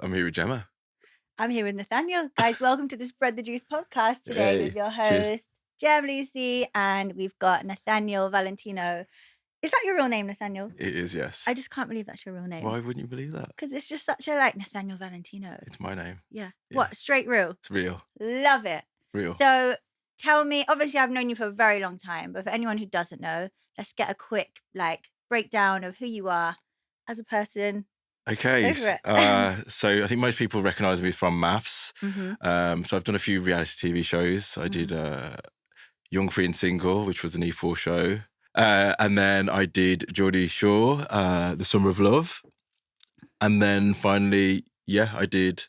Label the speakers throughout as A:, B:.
A: I'm here with Jemma.
B: I'm here with Nathaniel. Guys, welcome to the Spread the Juice podcast today with your host, Jemma Lucy, and we've got Nathaniel Valentino. Is that your real name, Nathaniel?
A: It is, yes.
B: I just can't believe that's your real name.
A: Why wouldn't you believe that?
B: Because it's just such a Nathaniel Valentino.
A: It's my name.
B: Yeah. What, straight real?
A: It's real.
B: Love it.
A: Real.
B: So tell me, obviously I've known you for a very long time, but for anyone who doesn't know, let's get a quick breakdown of who you are as a person.
A: Okay, so I think most people recognise me from Mafs.
B: Mm-hmm.
A: So I've done a few reality TV shows. I did Young, Free and Single, which was an E4 show. And then I did Geordie Shore, The Summer of Love. And then finally, I did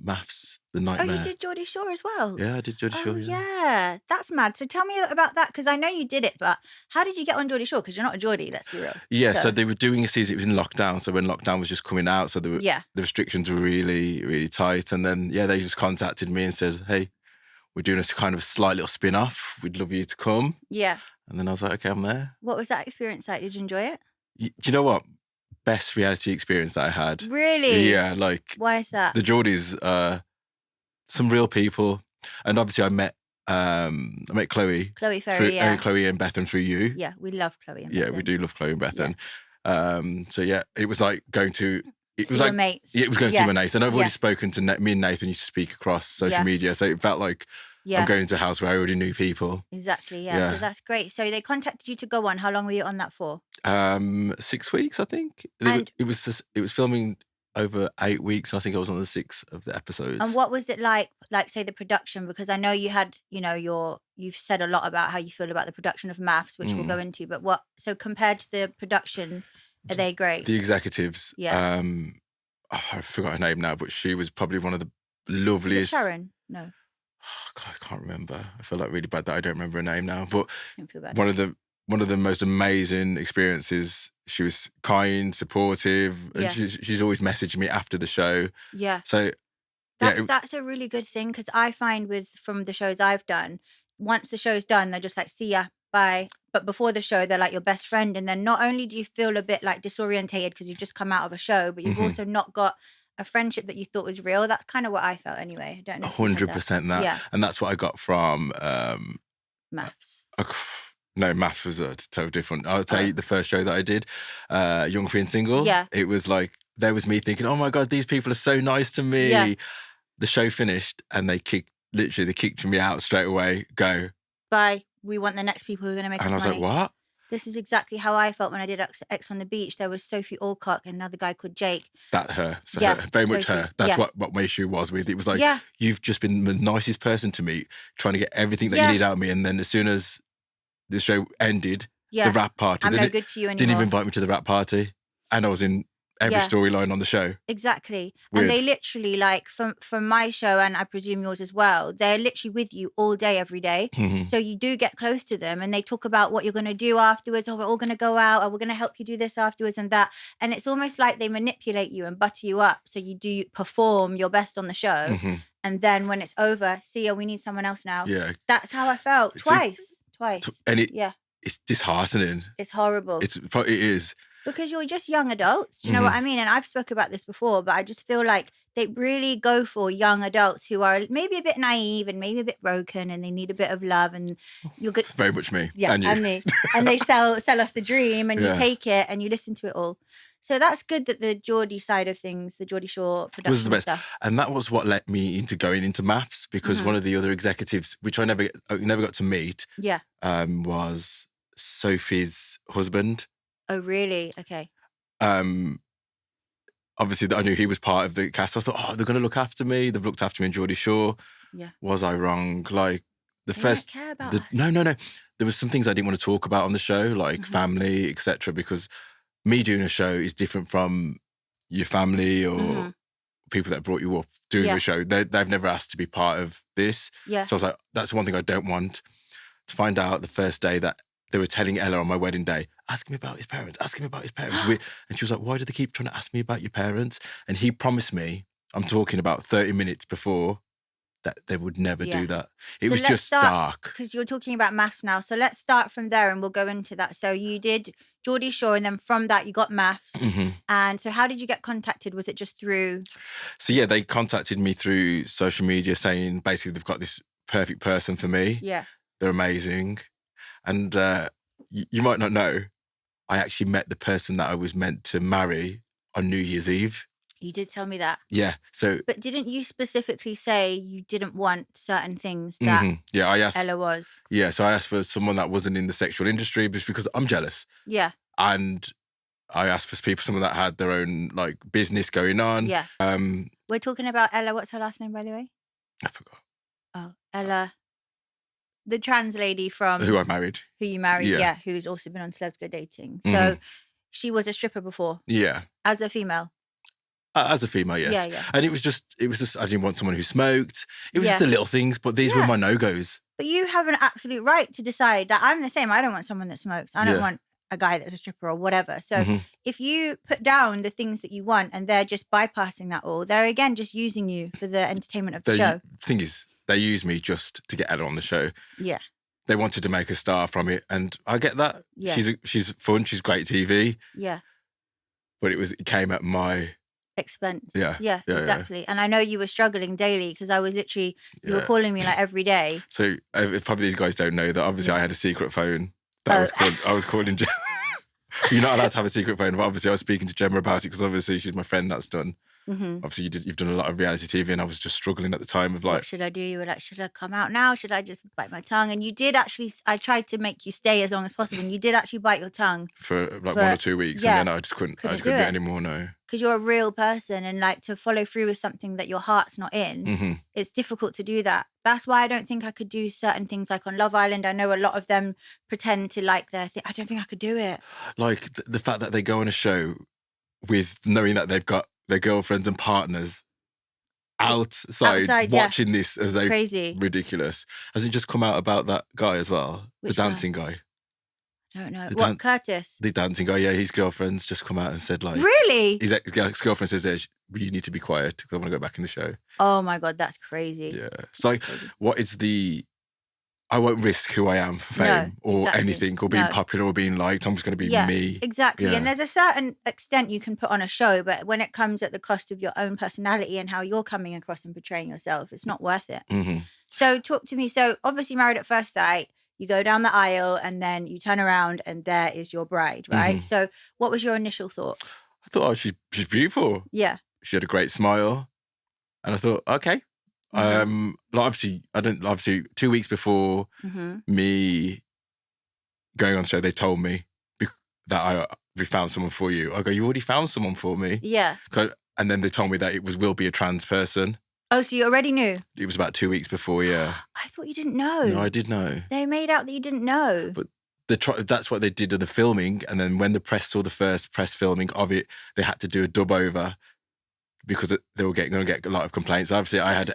A: Mafs, The Nightmare.
B: Oh, you did Geordie Shore as well?
A: Yeah, I did Geordie Shore.
B: Yeah, that's mad. So tell me about that, because I know you did it, but how did you get on Geordie Shore? Because you're not a Geordie, let's be real.
A: Yeah, so they were doing a season, it was in lockdown. So when lockdown was just coming out, so the restrictions were really, really tight. And then, they just contacted me and says, hey, we're doing a kind of slight little spin-off. We'd love you to come.
B: Yeah.
A: And then I was like, okay, I'm there.
B: What was that experience like? Did you enjoy it?
A: Do you know what? Best reality experience that I had.
B: Really?
A: Yeah,
B: why is that?
A: The Geordies, some real people. And obviously I met Chloe.
B: Chloe Ferry,
A: Chloe and Bethan through you.
B: Yeah, we love Chloe and Bethan.
A: Yeah, we do love Chloe and Bethan. Yeah. It was like going to... It was
B: your mates.
A: Yeah, it was going to see my mates. And I've already spoken to me and Nathan used to speak across social media. So it felt like I'm going into a house where I already knew people.
B: Exactly, yeah. So that's great. So they contacted you to go on. How long were you on that for?
A: 6 weeks, I think. It was filming over 8 weeks, and I think I was on the 6th of the episodes.
B: And what was it like say the production? Because I know you had, you've said a lot about how you feel about the production of Mafs, which we'll go into, but so compared to the production, are they great?
A: The executives, I forgot her name now, but she was probably one of the loveliest.
B: Is it Sharon? No.
A: Oh, God, I can't remember. I feel like really bad that I don't remember her name now, but
B: Don't feel bad.
A: one of the most amazing experiences. She was kind, supportive, and she's always messaged me after the show. Yeah. So
B: that's a really good thing, because I find from the shows I've done, once the show's done, they're just like, see ya, bye. But before the show, they're like your best friend. And then not only do you feel a bit disorientated because you've just come out of a show, but you've also not got a friendship that you thought was real. That's kind of what I felt anyway. I don't know.
A: 100% that. Yeah. And that's what I got from
B: Mafs.
A: No, Mafs was totally different. I would say the first show that I did, Young, Free and Single, it was like, there was me thinking, oh my God, these people are so nice to me. Yeah. The show finished and they kicked me out straight away. Go.
B: Bye. We want the next people who are going to make us money.
A: And I was like, what?
B: This is exactly how I felt when I did X on the Beach. There was Sophie Alcock and another guy called Jake.
A: Her. Very much her. That's what my issue was with. It was like, you've just been the nicest person to me, trying to get everything that you need out of me. And then as soon as the show ended, the rap party.
B: I'm no good to you anymore.
A: Didn't even invite me to the rap party. And I was in every storyline on the show.
B: Exactly.
A: Weird.
B: And they literally, from my show, and I presume yours as well, they're literally with you all day, every day. Mm-hmm. So you do get close to them, and they talk about what you're going to do afterwards, or we're all going to go out, or we're going to help you do this afterwards and that. And it's almost like they manipulate you and butter you up so you do perform your best on the show. Mm-hmm. And then when it's over, see ya, we need someone else now. Yeah. That's how I felt. Twice.
A: And it's disheartening.
B: It's horrible.
A: It is.
B: Because you're just young adults, do you know what I mean? And I've spoken about this before, but I just feel like they really go for young adults who are maybe a bit naive and maybe a bit broken, and they need a bit of love. And you're good.
A: Very much me.
B: Yeah, and me. And they sell us the dream, and you take it and you listen to it all. So that's good that the Geordie side of things, the Geordie Shore production
A: was the best
B: stuff.
A: And that was what led me into going into Mafs, because one of the other executives, which I never got to meet, was Sophie's husband.
B: Oh, really? Okay.
A: Obviously, I knew he was part of the cast. I thought, they're going to look after me. They've looked after me in Geordie Shore. Yeah. Was I wrong? Like the
B: they
A: first,
B: don't care about us.
A: No. There was some things I didn't want to talk about on the show, like family, etc. Because me doing a show is different from your family or people that brought you up doing a show. They've never asked to be part of this. Yeah. So I was like, that's the one thing I don't want. To find out the first day that they were telling Ella on my wedding day, ask him about his parents. And she was like, why do they keep trying to ask me about your parents? And he promised me, I'm talking about 30 minutes before that they would never
B: Yeah.
A: do that. It
B: So
A: was
B: let's
A: just
B: start,
A: dark.
B: because you're talking about Mafs now. So let's start from there and we'll go into that. So you did Geordie Shore, and then from that you got Mafs. And so how did you get contacted? Was it just through?
A: So yeah, they contacted me through social media saying basically they've got this perfect person for me.
B: Yeah.
A: They're amazing. And you might not know, I actually met the person that I was meant to marry on New Year's Eve.
B: You did tell me that.
A: Yeah. So,
B: but didn't you specifically say you didn't want certain things that
A: yeah, I asked
B: Ella was?
A: Yeah, so I asked for someone that wasn't in the sexual industry just because I'm jealous.
B: Yeah.
A: And I asked for someone that had their own like business going on.
B: Yeah. We're talking about Ella. What's her last name, by the way?
A: I forgot.
B: Oh, Ella. The trans lady from...
A: Who I married.
B: Who you married, yeah. Who's also been on Celebs Go Dating. So she was a stripper before.
A: Yeah.
B: As a female.
A: As a female, yes.
B: Yeah.
A: And it was just, I didn't want someone who smoked. It was just the little things, but these were my no-goes.
B: But you have an absolute right to decide that I'm the same. I don't want someone that smokes. I don't want a guy that's a stripper or whatever. So if you put down the things that you want and they're just bypassing that all, they're again just using you for the entertainment of the show.
A: The thing is, they use me just to get Ella on the show.
B: Yeah.
A: They wanted to make a star from it, and I get that.
B: Yeah.
A: She's fun, she's great TV.
B: Yeah.
A: But it came at my...
B: expense.
A: Yeah,
B: exactly. And I know you were struggling daily because I was literally, you were calling me like every day.
A: So probably these guys don't know that obviously I had a secret phone that I was calling Jemma. You're not allowed to have a secret phone, but obviously I was speaking to Jemma about it because obviously she's my friend that's done. Obviously you've done a lot of reality TV, and I was just struggling at the time of like,
B: what should I do? You were like, should I come out now? Should I just bite my tongue? And you did actually, I tried to make you stay as long as possible, and you did actually bite your tongue.
A: For 1 or 2 weeks, and then I just couldn't do it anymore, no.
B: Because you're a real person, and like to follow through with something that your heart's not in, it's difficult to do that. That's why I don't think I could do certain things like on Love Island. I know a lot of them pretend to like their thing. I don't think I could do it. Like
A: the fact that they go on a show with knowing that they've got their girlfriends and partners outside watching this as
B: crazy.
A: Ridiculous. Has it just come out about that guy as well?
B: Which
A: the dancing guy?
B: I don't know. Curtis?
A: The dancing guy, yeah. His girlfriend's just come out and said like...
B: Really?
A: His ex-girlfriend says, you need to be quiet because I want to go back in the show.
B: Oh my God, that's crazy.
A: Yeah. It's like, what is the... I won't risk who I am for fame or anything, or being popular or being liked. I'm just going to be me.
B: Exactly. Yeah. And there's a certain extent you can put on a show, but when it comes at the cost of your own personality and how you're coming across and portraying yourself, it's not worth it. So talk to me. So obviously Married at First Sight, you go down the aisle and then you turn around and there is your bride, right? So what was your initial thoughts?
A: I thought, she's beautiful.
B: Yeah.
A: She had a great smile. And I thought, okay. Obviously 2 weeks before me going on the show, they told me that we found someone for you. I go, you already found someone for me?
B: Yeah.
A: And then they told me that will be a trans person.
B: Oh, so you already knew?
A: It was about 2 weeks before, yeah.
B: I thought you didn't know.
A: No, I did know.
B: They made out that you didn't know.
A: But that's what they did in the filming. And then when the press saw the first press filming of it, they had to do a dub over because they were going to get a lot of complaints. Obviously, I had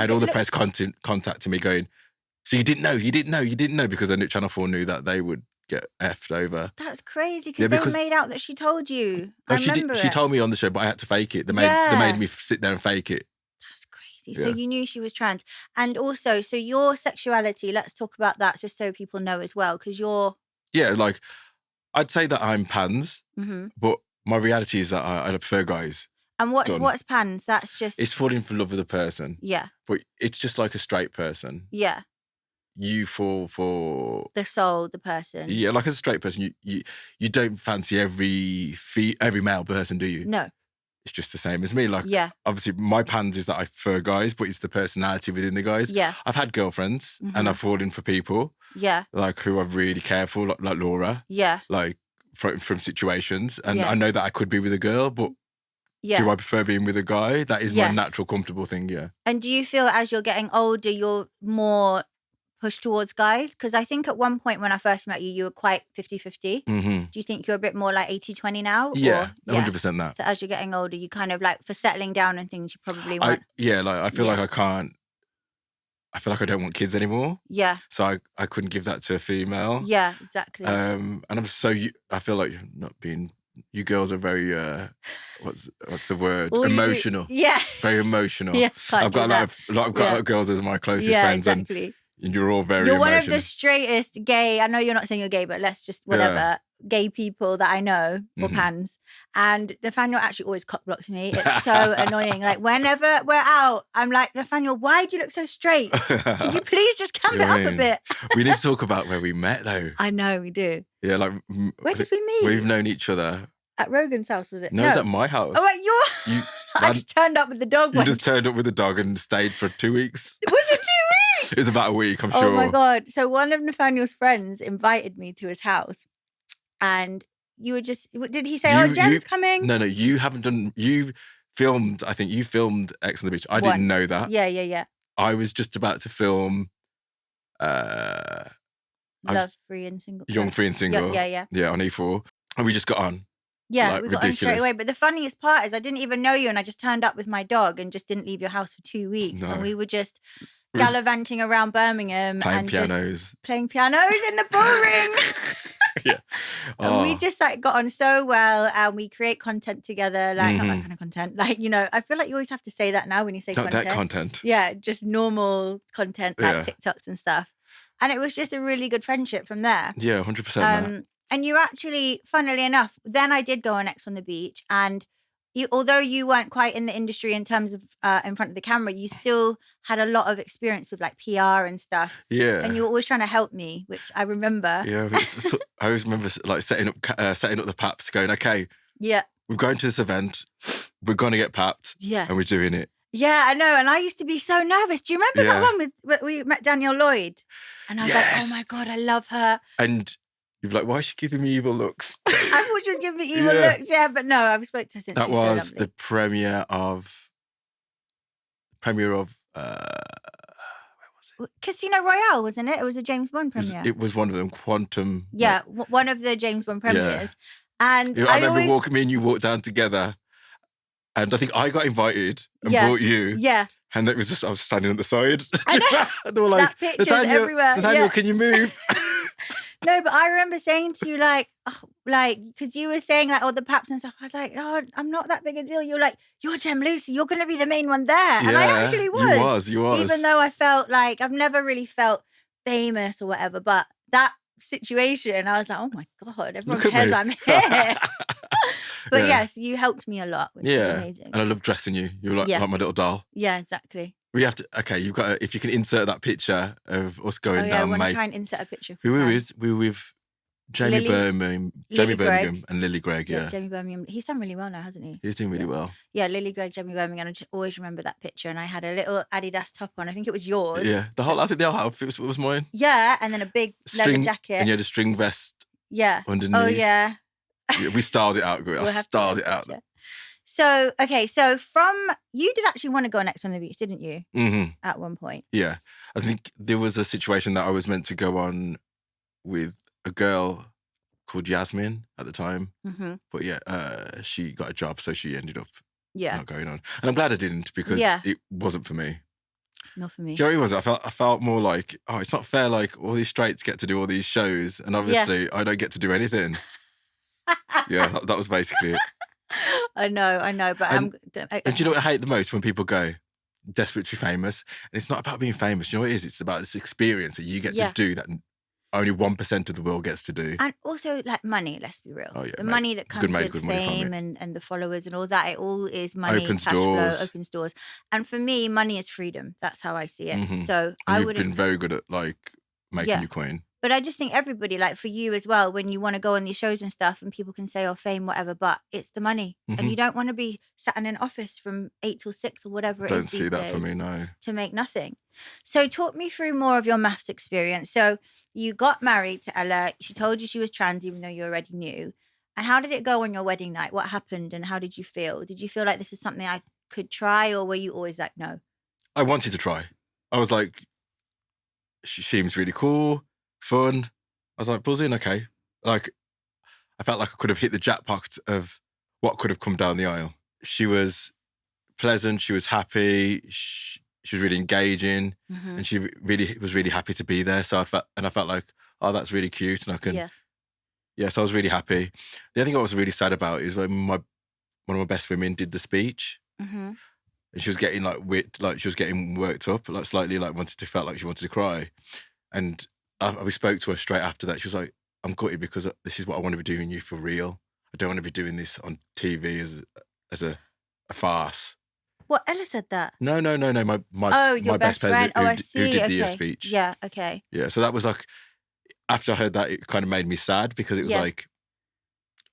A: all the press contacting me going, so you didn't know, because then Channel 4 knew that they would get effed over.
B: That's crazy because they made out that she told you.
A: She told me on the show, but I had to fake it. They made me sit there and fake it.
B: That's crazy. So you knew she was trans. And also, so your sexuality, let's talk about that just so people know as well, because you're...
A: Yeah, like, I'd say that I'm pans, but my reality is that I prefer guys.
B: And what's pans? That's just...
A: It's falling in love with a person.
B: Yeah.
A: But it's just like a straight person.
B: Yeah.
A: You fall for...
B: the soul, the person.
A: Yeah, like as a straight person, you don't fancy every male person, do you?
B: No.
A: It's just the same as me. Like, obviously, my pans is that I prefer guys, but it's the personality within the guys.
B: Yeah.
A: I've had girlfriends and I've fallen for people.
B: Yeah. Like
A: who I've really cared for, like Laura.
B: Yeah.
A: Like from situations. And I know that I could be with a girl, but do I prefer being with a guy? That is my natural, comfortable thing, yeah. And do you feel as you're getting older, you're more pushed towards guys? Because I think at one point when I first met you, you were quite 50-50. Do you think you're a bit more like 80-20 now? Yeah, 100% that.
B: So as you're getting older, you kind of like, for settling down and things, you probably want...
A: I feel like I feel like I don't want kids anymore.
B: Yeah.
A: So I couldn't give that to a female.
B: Yeah, exactly.
A: And I feel like not being You girls are very what's the word?
B: All
A: Emotional.
B: Yeah.
A: Very emotional.
B: Yeah,
A: I've got a lot of girls as my closest friends,
B: exactly.
A: and you're all very
B: You're
A: emotional.
B: one of the straightest gay. I know you're not saying you're gay, but let's just whatever gay people that I know or pans. And Nathaniel actually always cock blocks me. It's so annoying. Like whenever we're out, I'm like, Nathaniel, why do you look so straight? Can you please just cam it up a bit?
A: We need to talk about where we met, though.
B: I know we do.
A: Yeah, like
B: where did we meet?
A: We've known each other
B: at Rogan's house, was it?
A: No, it was at my house.
B: Oh, at your. I just turned up with the dog.
A: You just turned up with the dog and stayed for 2 weeks.
B: Was it 2 weeks?
A: It was about a week, I'm sure.
B: Oh my God. So one of Nathaniel's friends invited me to his house. And you were just, did he say, Jen's coming?
A: No, you haven't done, you filmed X on the Beach. I didn't know that.
B: Yeah.
A: I was just about to film
B: Love, Free and Single.
A: Young, Free and Single.
B: Yeah,
A: on E4. And we just got on.
B: Yeah, we got on straight away. But the funniest part is I didn't even know you and I just turned up with my dog and just didn't leave your house for 2 weeks. No. And we were just gallivanting around Birmingham
A: playing pianos
B: in the bullring.
A: Yeah.
B: And we just like got on so well and we create content together, like not that kind of content. Like, you know, I feel like you always have to say that now when you say content.
A: That content.
B: Yeah, just normal content like TikToks and stuff. And it was just a really good friendship from there.
A: Yeah, 100%.
B: And you actually, funnily enough, then I did go on X on the Beach and although you weren't quite in the industry in terms of in front of the camera, you still had a lot of experience with like PR and stuff.
A: Yeah.
B: And you were always trying to help me, which I remember.
A: Yeah. I always remember like setting up the paps going, okay.
B: Yeah.
A: We're going to this event. We're going to get papped.
B: Yeah.
A: And we're doing it.
B: Yeah, I know. And I used to be so nervous. Do you remember that one with we met Danielle Lloyd? And I was like, oh my God, I love her.
A: And you'd be like, why is she giving me evil looks?
B: I thought she was giving me evil looks, but no, I've spoken to her since.
A: That
B: She's
A: was
B: so lovely.
A: the premiere of where was it?
B: Casino Royale, wasn't it? It was a James Bond premiere.
A: It was one of them, Quantum.
B: Yeah, one of the James Bond premieres.
A: Yeah.
B: And
A: I remember me and you walked down together. And I think I got invited and brought you.
B: Yeah.
A: And it was just, I was standing at the side.
B: I know.
A: They were like,
B: that picture's everywhere.
A: Nathaniel, can you move?
B: No, but I remember saying to you, because you were saying like, the paps and stuff. I was like, oh, I'm not that big a deal. You're like, you're Jemma Lucy. You're going to be the main one there. And I actually was.
A: You was.
B: Even though I felt like, I've never really felt famous or whatever. But that situation, I was like, oh my God, everyone cares I'm here. But yes, you helped me a lot, which is amazing.
A: And I love dressing you. You're like my little doll.
B: Yeah, exactly.
A: We have to, you've got to, if you can insert that picture of us going down.
B: I want to try and insert a picture.
A: We were with Jamie Birmingham and Lily Gregg,
B: Jamie Birmingham. He's done really well now, hasn't he?
A: He's doing really well.
B: Yeah, Lily Gregg, Jamie Birmingham. I just always remember that picture. And I had a little Adidas top on. I think it was yours.
A: Yeah, I think the whole outfit was mine.
B: Yeah, and then a big leather jacket.
A: And you had a string vest.
B: Yeah.
A: Underneath.
B: Oh yeah.
A: We styled it out. I styled it out.
B: So, so you did actually want to go on X on the Beach, didn't you?
A: Mm-hmm.
B: At one point.
A: Yeah. I think there was a situation that I was meant to go on with a girl called Yasmin at the time.
B: Mm-hmm.
A: But she got a job, so she ended up not going on. And I'm glad I didn't because it wasn't for me.
B: Not for me.
A: Jerry was. I felt more like, it's not fair. Like all these straights get to do all these shows, and obviously I don't get to do anything. That was basically it.
B: I know, but
A: and do you know what I hate the most? When people go, desperate to be famous. And it's not about being famous. You know what it is? It's about this experience that you get to do that only 1% of the world gets to do.
B: And also like money, let's be real.
A: Oh, yeah,
B: the money that comes with fame and the followers and all that, it all is money,
A: opens
B: cash
A: doors.
B: flow, opens doors. And for me, money is freedom. That's how I see it.
A: Mm-hmm.
B: So
A: you've been very good at like making your coin.
B: But I just think everybody, like for you as well, when you want to go on these shows and stuff and people can say, fame, whatever, but it's the money.
A: Mm-hmm.
B: And you don't want to be sat in an office from 8 till 6 or whatever it is.
A: Don't see that for me, no.
B: To make nothing. So talk me through more of your Mafs experience. So you got married to Ella. She told you she was trans, even though you already knew. And how did it go on your wedding night? What happened and how did you feel? Did you feel like this is something I could try or were you always like, no?
A: I wanted to try. I was like, she seems really cool, fun. I was like, buzzing, okay. Like, I felt like I could have hit the jackpot of what could have come down the aisle. She was pleasant. She was happy. She was really engaging.
B: Mm-hmm.
A: And she really was really happy to be there. So I felt like, that's really cute. And I can Yeah, so I was really happy. The other thing I was really sad about is when one of my best women did the speech,
B: Mm-hmm.
A: and she was getting she was getting worked up, like slightly, like felt like she wanted to cry. And we spoke to her straight after that. She was like, "I'm gutted because this is what I want to be doing you for real. I don't want to be doing this on TV as a farce."
B: What, Ella said that?
A: No.
B: Your
A: My
B: best friend.
A: who
B: I
A: did
B: see.
A: the
B: Okay.
A: speech.
B: Yeah. Okay.
A: Yeah. So that was like, after I heard that, it kind of made me sad because it was like,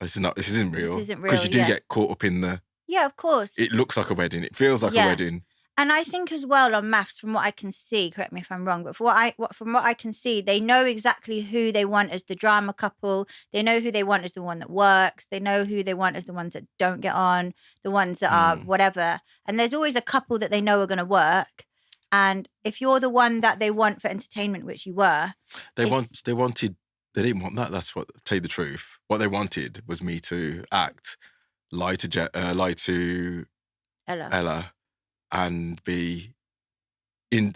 A: this isn't real.
B: This isn't real.
A: Because you do get caught up in the.
B: Yeah, of course.
A: It looks like a wedding. It feels like a wedding.
B: And I think as well on Mafs, from what I can see, correct me if I'm wrong, but from what I can see, they know exactly who they want as the drama couple. They know who they want as the one that works. They know who they want as the ones that don't get on, the ones that are whatever. And there's always a couple that they know are going to work. And if you're the one that they want for entertainment, which you were,
A: they didn't want that. That's what, tell you the truth. What they wanted was me to act, lie to Ella. And be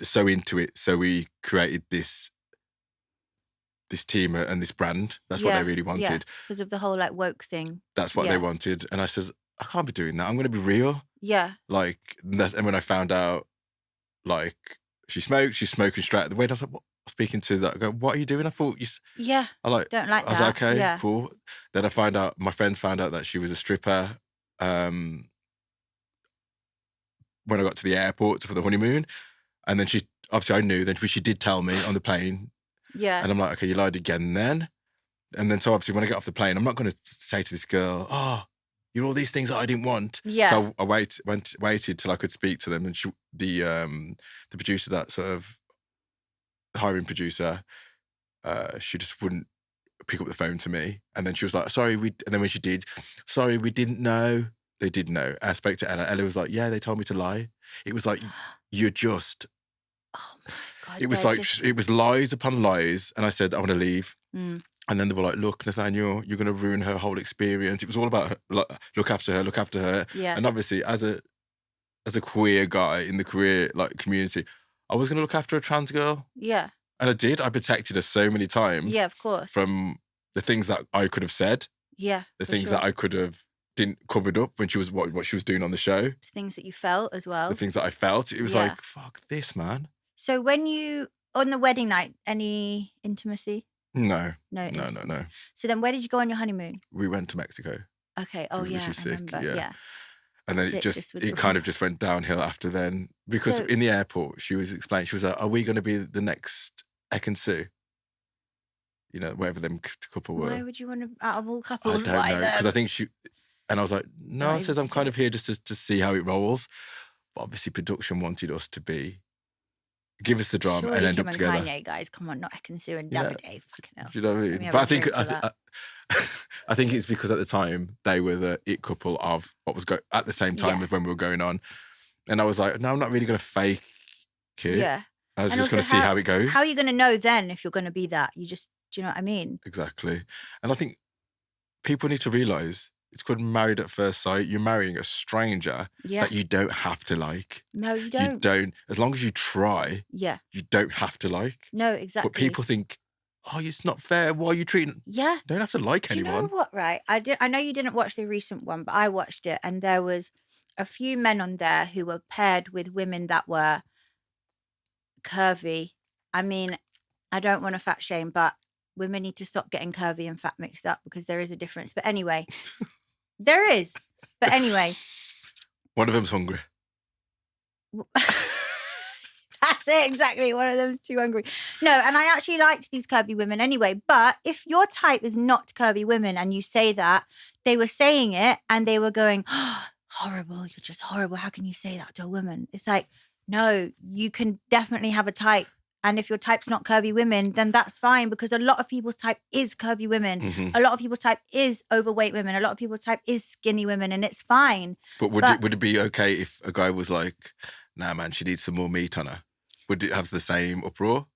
A: so into it. So we created this team and this brand. That's what they really wanted.
B: Because of the whole like woke thing.
A: That's what they wanted. And I says, I can't be doing that. I'm going to be real.
B: Yeah.
A: Like, and when I found out, like, she's smoking straight at the window, I was like, what? Speaking to that, I go, what are you doing? I thought
B: don't like that.
A: I was like, okay, cool. Then my friends found out that she was a stripper. When I got to the airport for the honeymoon, and then I knew, then she did tell me on the plane.
B: Yeah.
A: And I'm like, okay, you lied again then. And then so obviously when I get off the plane, I'm not going to say to this girl, oh, you're all these things that I didn't want.
B: Yeah.
A: So I waited till I could speak to them. And the producer, that sort of hiring producer, she just wouldn't pick up the phone to me. And then she was like, sorry, and then when she did, sorry, we didn't know. They did know. I spoke to Ella. Ella was like, yeah, they told me to lie. It was like, you're just...
B: Oh, my God.
A: It was like, it was lies upon lies. And I said, I want to leave. And then they were like, look, Nathaniel, you're going to ruin her whole experience. It was all about her, like, look after her.
B: Yeah.
A: And obviously, as a queer guy in the queer community, I was going to look after a trans girl.
B: Yeah.
A: And I did. I protected her so many times.
B: Yeah, of course.
A: From the things that I could have said.
B: Yeah.
A: The things that I could have didn't covered up when she was what she was doing on the show.
B: Things that you felt as well.
A: The things that I felt. It was like, fuck this, man.
B: So when on the wedding night, any intimacy?
A: No.
B: No.
A: No.
B: So then where did you go on your honeymoon?
A: We went to Mexico.
B: Okay. Oh, yeah.
A: She was sick.
B: I remember. Yeah.
A: And then it kind of just went downhill after then. Because in the airport, she was explaining, she was like, are we going to be the next Ek and Sue? You know, whatever them couple were.
B: Why would you want to, out of all couples?
A: I don't know. Because I think and I was like, no, it says I'm kind of here just to see how it rolls. But obviously production wanted us to give us the drama.
B: Surely
A: and end
B: Kim
A: up together.
B: And Kanye, guys, come on, not Ek and Sue and Davide. Fucking hell.
A: Do you know what I mean? But I think it's because at the time they were the it couple of what was at the same time as when we were going on. And I was like, no, I'm not really going to fake it.
B: Yeah.
A: I was just going to see how it goes.
B: How are you going to know then if you're going to be that? Do you know what I mean?
A: Exactly. And I think people need to realise it's called married at first sight. You're marrying a stranger that you don't have to like.
B: No, you don't.
A: You don't. As long as you try, you don't have to like.
B: No, exactly.
A: But people think, oh, it's not fair. Why are you treating...
B: Yeah.
A: You don't have to like anyone.
B: You know what, right? I know you didn't watch the recent one, but I watched it and there was a few men on there who were paired with women that were curvy. I mean, I don't want to fat shame, but women need to stop getting curvy and fat mixed up because there is a difference. But anyway, there is. But anyway.
A: One of them's hungry.
B: That's it, exactly. One of them's too hungry. No, and I actually liked these curvy women anyway. But if your type is not curvy women and you say that, they were saying it and they were going, oh, horrible, you're just horrible. How can you say that to a woman? It's like, no, you can definitely have a type. And if your type's not curvy women, then that's fine because a lot of people's type is curvy women. Mm-hmm. A lot of people's type is overweight women. A lot of people's type is skinny women and it's fine.
A: But would it be okay if a guy was like, nah, man, she needs some more meat on her? Would it have the same uproar?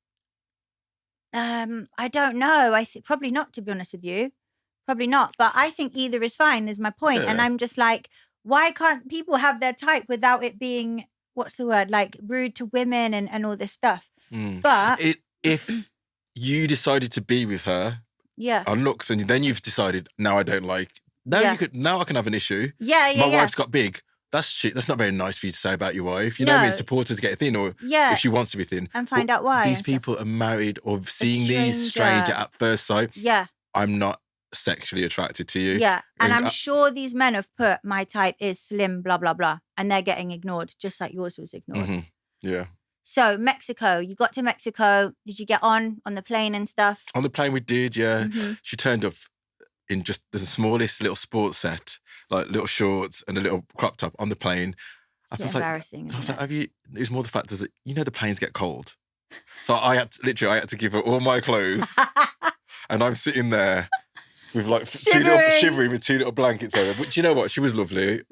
B: I don't know. Probably not, to be honest with you. Probably not. But I think either is fine is my point. Yeah. And I'm just like, why can't people have their type without it being, what's the word, like rude to women and all this stuff?
A: Mm.
B: But
A: if you decided to be with her on looks, and then you've decided, now I don't like, now I can have an issue. My wife's got big. That's shit. That's not very nice for you to say about your wife. You know what I mean? Support her to get thin, or if she wants to be thin.
B: And find out why.
A: These people are married or seeing these stranger at first sight.
B: Yeah.
A: I'm not sexually attracted to you.
B: Yeah. And I'm sure these men have put, my type is slim, blah, blah, blah. And they're getting ignored, just like yours was ignored.
A: Mm-hmm. Yeah.
B: So Mexico, you got to Mexico. Did you get on the plane and stuff?
A: On the plane we did, yeah. Mm-hmm. She turned up in just the smallest little sports set, like little shorts and a little crop top on the plane.
B: It's embarrassing.
A: I was like, it was more the fact that, the planes get cold. So I had to give her all my clothes. And I'm sitting there with like shivering with two little blankets over. But you know what? She was lovely.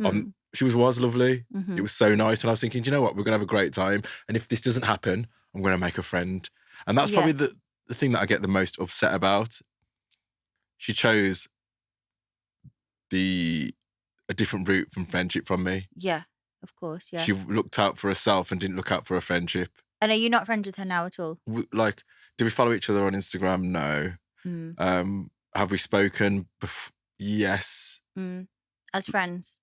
A: She was lovely. Mm-hmm. It was so nice. And I was thinking, you know what? We're going to have a great time. And if this doesn't happen, I'm going to make a friend. And that's probably the thing that I get the most upset about. She chose a different route from friendship from me.
B: Yeah, of course, yeah.
A: She looked out for herself and didn't look out for a friendship.
B: And are you not friends with her now at all?
A: Do we follow each other on Instagram? No. Have we spoken? Yes.
B: As friends?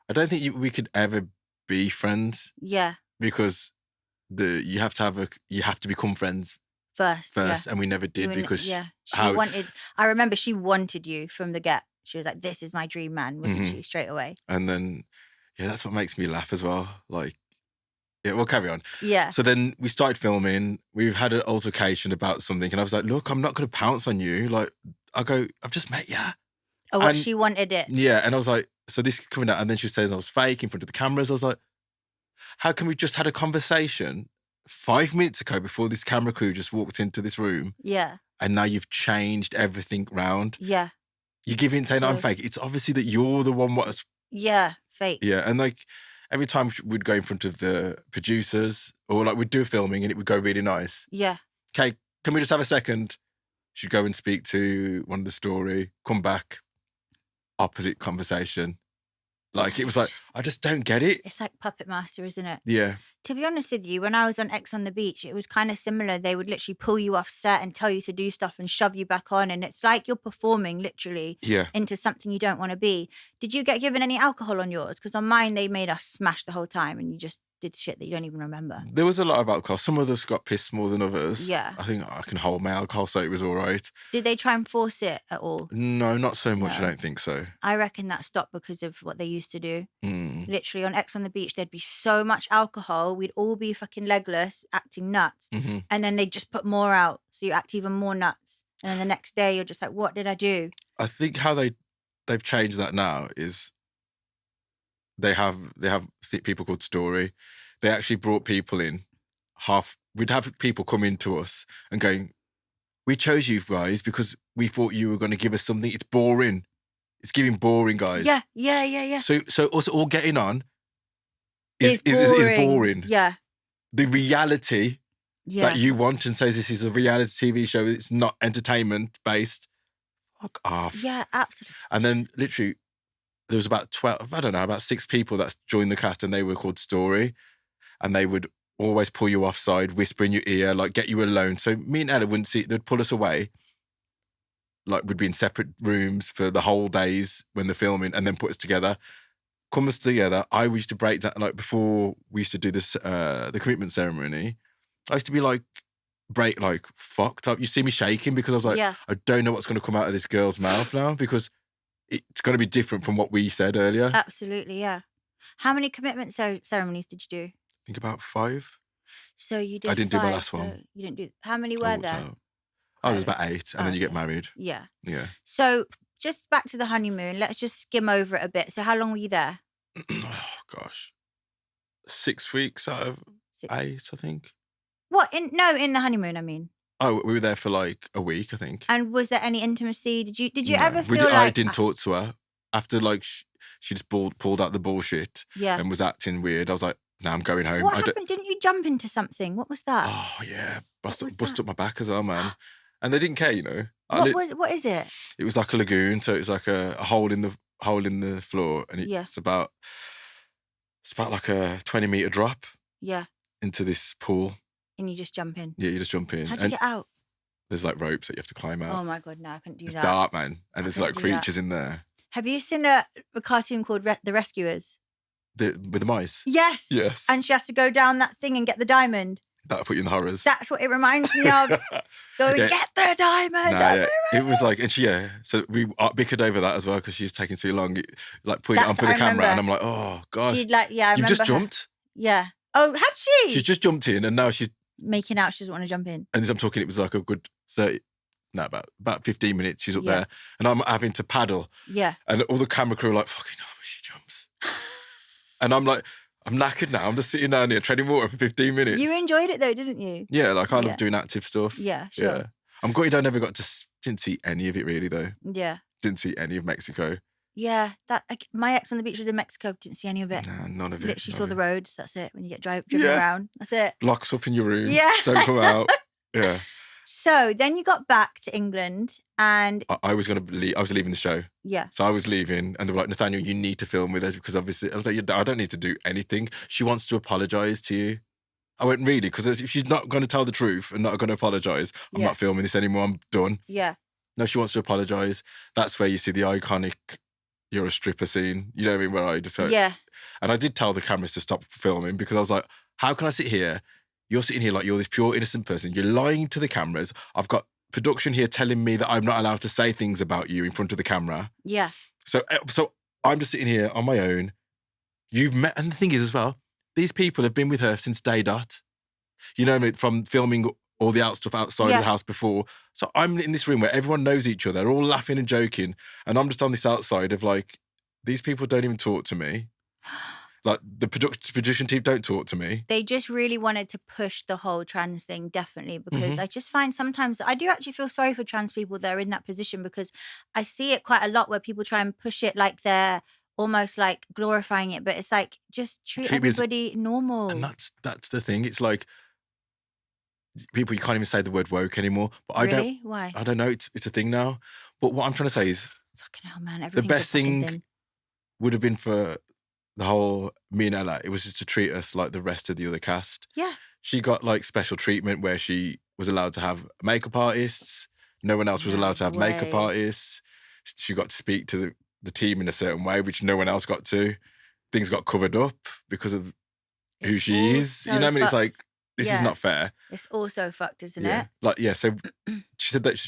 A: I don't think we could ever be friends.
B: Yeah.
A: Because you have to become friends first, and we never did because
B: I remember she wanted you from the get. She was like, "This is my dream man," wasn't she? Straight away.
A: And then, that's what makes me laugh as well. Like, we'll carry on.
B: Yeah.
A: So then we started filming. We've had an altercation about something, and I was like, "Look, I'm not going to pounce on you." Like, I've just met you.
B: Oh, what, she wanted it.
A: Yeah, and I was like, so this is coming out, and then she says I was fake in front of the cameras. I was like, how can we just had a conversation 5 minutes ago before this camera crew just walked into this room?
B: Yeah. And
A: now you've changed everything round.
B: Yeah.
A: You're giving saying I'm fake. It's obviously that you're the one what's...
B: Yeah, fake.
A: Yeah, and like every time we'd go in front of the producers or like we'd do a filming and it would go really nice.
B: Yeah.
A: Okay, can we just have a second? She'd go and speak to one of the story, come back, opposite conversation. Like, it was like, I just don't get it.
B: It's like Puppet Master, isn't it?
A: Yeah.
B: To be honest with you, when I was on X on the Beach, it was kind of similar. They would literally pull you off set and tell you to do stuff and shove you back on. And it's like you're performing literally into something you don't want to be. Did you get given any alcohol on yours? Because on mine, they made us smash the whole time and you just did shit that you don't even remember.
A: There was a lot of alcohol. Some of us got pissed more than others.
B: Yeah.
A: I think I can hold my alcohol, so it was all right.
B: Did they try and force it at all?
A: No, not so much. No. I don't think so.
B: I reckon that stopped because of what they used to do. Literally on X on the Beach, there'd be so much alcohol. We'd all be fucking legless, acting nuts. And then they'd just put more out. So you act even more nuts. And then the next day, you're just like, what did I do?
A: I think how they've changed that now is they have people called Story. They actually brought people in. We'd have people come in to us and going, we chose you guys because we thought you were going to give us something. It's boring. It's giving boring, guys.
B: Yeah.
A: So us all getting on is boring.
B: Yeah.
A: The reality that you want and says this is a reality TV show, it's not entertainment based. Fuck off.
B: Yeah, absolutely.
A: And then literally there was about 6 people that joined the cast and they were called Story. And they would always pull you offside, whisper in your ear, like get you alone. So me and Ella wouldn't see, they'd pull us away. Like we'd be in separate rooms for the whole days when they're filming and then put us together. Come us together. I used to break down, like before we used to do this, the commitment ceremony, I used to be like, fucked up. You see me shaking because I was like, I don't know what's going to come out of this girl's mouth now because it's going to be different from what we said earlier.
B: Absolutely, yeah. How many commitment ceremonies did you do?
A: I think about 5.
B: So you did.
A: I didn't do my last one.
B: You didn't do. How many were there?
A: There was about 8, and then you get married.
B: Yeah.
A: Yeah.
B: So just back to the honeymoon. Let's just skim over it a bit. So how long were you there?
A: Oh gosh, 6 weeks out of 8, I think.
B: What? In the honeymoon, I mean.
A: Oh, we were there for like a week, I think.
B: And was there any intimacy? Did you ever feel like...
A: I didn't talk to her. After like she just pulled out the bullshit and was acting weird, I was like, nah, I'm going home.
B: What happened? Didn't you jump into something? What was that?
A: Oh yeah, bust up my back as well, man. And they didn't care, you know.
B: What is it?
A: It was like a lagoon, so it's like a hole in the floor, and it's about like a 20-meter drop.
B: Yeah.
A: Into this pool.
B: And you just jump in.
A: Yeah, you just jump in.
B: How'd you get out?
A: there's like ropes that you have to climb out.
B: Oh my God, no, I couldn't do
A: It's
B: that.
A: dark, man. And there's like creatures in there.
B: Have you seen a cartoon called The Rescuers?
A: With the mice?
B: Yes.
A: Yes.
B: And she has to go down that thing and get the diamond.
A: That'll put you in the horrors.
B: That's what it reminds me of. Go and get the diamond.
A: It was like, and so we bickered over that as well because she was taking too long, like putting it on for the camera. And I'm like, oh, gosh.
B: She'd like, I
A: You've just jumped?
B: Yeah. Oh, had she?
A: She's just jumped in and now she's
B: making out she doesn't want to jump in.
A: And as I'm talking, it was like a good about 15 minutes. She's up there and I'm having to paddle.
B: Yeah.
A: And all the camera crew are like, fucking hell, she jumps. And I'm like, I'm knackered now. I'm just sitting down here treading water for 15 minutes.
B: You enjoyed it though, didn't you?
A: Yeah, like I love doing active stuff.
B: Yeah, sure. Yeah.
A: I'm gutted I never didn't see any of it really though.
B: Yeah.
A: Didn't see any of Mexico.
B: Yeah, my ex on the beach was in Mexico. Didn't see any of it.
A: No, none of it.
B: Literally saw the roads. That's it. When you get driven around, that's it.
A: Locks up in your room.
B: Yeah.
A: Don't come out. Yeah.
B: So then you got back to England and...
A: I was going to leave. I was leaving the show.
B: Yeah.
A: So I was leaving and they were like, Nathaniel, you need to film with us because obviously... I was like, I don't need to do anything. She wants to apologise to you. I went, really? Because if she's not going to tell the truth and not going to apologise, I'm not filming this anymore. I'm done.
B: Yeah.
A: No, she wants to apologise. That's where you see the iconic... You're a stripper scene. You know what I mean? Where I just...
B: Yeah.
A: And I did tell the cameras to stop filming because I was like, how can I sit here? You're sitting here like you're this pure innocent person. You're lying to the cameras. I've got production here telling me that I'm not allowed to say things about you in front of the camera.
B: Yeah.
A: So I'm just sitting here on my own. You've met, and the thing is as well, these people have been with her since day dot. You know what I mean? From filming all the stuff outside of the house before. So I'm in this room where everyone knows each other. They're all laughing and joking. And I'm just on this outside of like, these people don't even talk to me. Like the production team don't talk to me.
B: They just really wanted to push the whole trans thing, definitely, because I just find sometimes I do actually feel sorry for trans people that are in that position because I see it quite a lot where people try and push it like they're almost like glorifying it, but it's like just treat everybody normal.
A: And that's the thing. It's like people, you can't even say the word woke anymore. But I don't.
B: Why?
A: I don't know. It's a thing now. But what I'm trying to say is,
B: fucking hell, man.
A: The best thing would have been for the whole me and Ella, it was just to treat us like the rest of the other cast.
B: Yeah.
A: She got like special treatment where she was allowed to have makeup artists. No one else was allowed to have makeup artists. She got to speak to the team in a certain way, which no one else got to. Things got covered up because of who she is.
B: So
A: you know what I mean? It's like, this is not fair.
B: It's all so fucked, isn't it?
A: Like, so she said that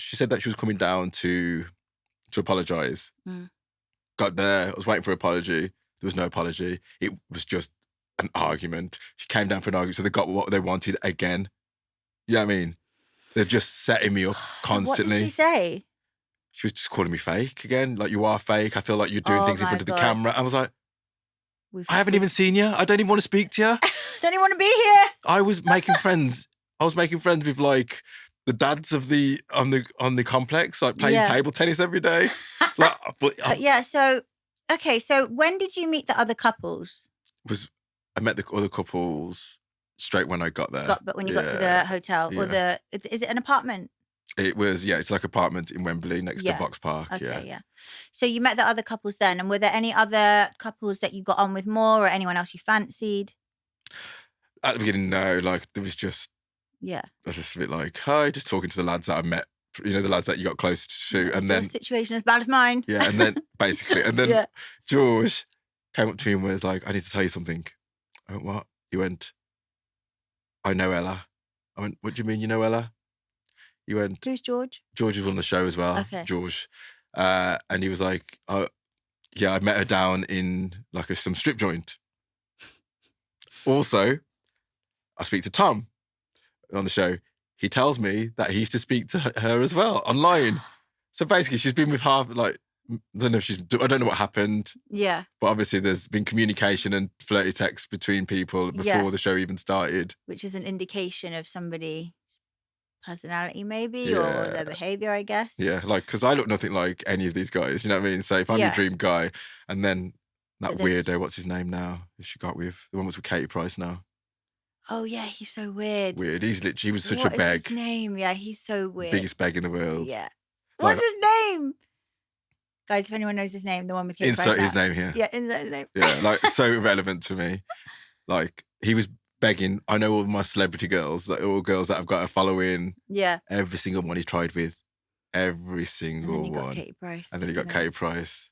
A: she was coming down to apologise. Got there, I was waiting for an apology. There was no apology. It was just an argument. She came down for an argument, so they got what they wanted again. You know what I mean? They're just setting me up constantly.
B: What did she say?
A: She was just calling me fake again. Like, you are fake. I feel like you're doing things in front of the camera. I was like, I haven't even seen you. I don't even want to speak to you.
B: Don't even want to be here.
A: I was making friends. with like the dads of on the complex, like playing table tennis every day. Like,
B: So when did you meet the other couples?
A: I met the other couples straight when I got there.
B: But when you got to the hotel or is it an apartment?
A: It was, it's like an apartment in Wembley next to Box Park.
B: Okay, yeah. So you met the other couples then, and were there any other couples that you got on with more or anyone else you fancied?
A: At the beginning, no. Like, there was just... I was just a bit like, hi, just talking to the lads that I met, you know, the lads that you got close to. And then...
B: situation as bad as mine.
A: Yeah, and then, basically, and then George came up to me and was like, I need to tell you something. I went, what? He went, I know Ella. I went, what do you mean you know Ella? He went...
B: Who's George?
A: George was on the show as well.
B: Okay.
A: George. And he was like, I met her down in like some strip joint. Also, I speak to Tom on the show. He tells me that he used to speak to her as well online. So basically, she's been with half, like, I don't know what happened.
B: Yeah.
A: But obviously there's been communication and flirty texts between people before the show even started.
B: Which is an indication of somebody's personality maybe or their behaviour, I guess.
A: Yeah, like, because I look nothing like any of these guys, you know what I mean? So if I'm your dream guy and then that weirdo, what's his name now, who she got with? The one that's with Katie Price now.
B: Oh yeah, he's so weird.
A: He was such a beg.
B: What is his name? Yeah, he's so weird.
A: Biggest beg in the world.
B: Yeah. What's his name? Guys, if anyone knows his name, the one with Katie Price.
A: Insert his name here.
B: Yeah, insert his name.
A: Yeah, like, so irrelevant to me. Like, he was begging. I know all my celebrity girls, like all girls that I've got a following.
B: Yeah.
A: Every single one he tried with. Every single
B: And then you
A: one.
B: got Katie Price.
A: And then he got Katie Price.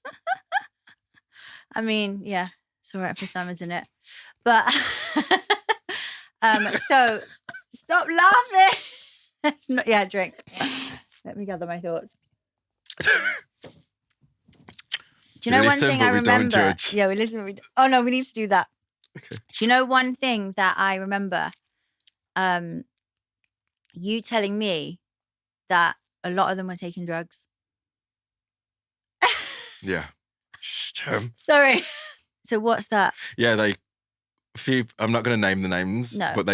B: I mean, yeah, it's all right for some, isn't it? But so stop laughing. It's not drink. Let me gather my thoughts. Do you know one thing I remember? Yeah, we listen. Oh no, we need to do that.
A: Okay.
B: Do you know one thing that I remember? You telling me that a lot of them were taking drugs.
A: Yeah.
B: Sorry. So what's that?
A: Yeah, I'm not going to name the names, but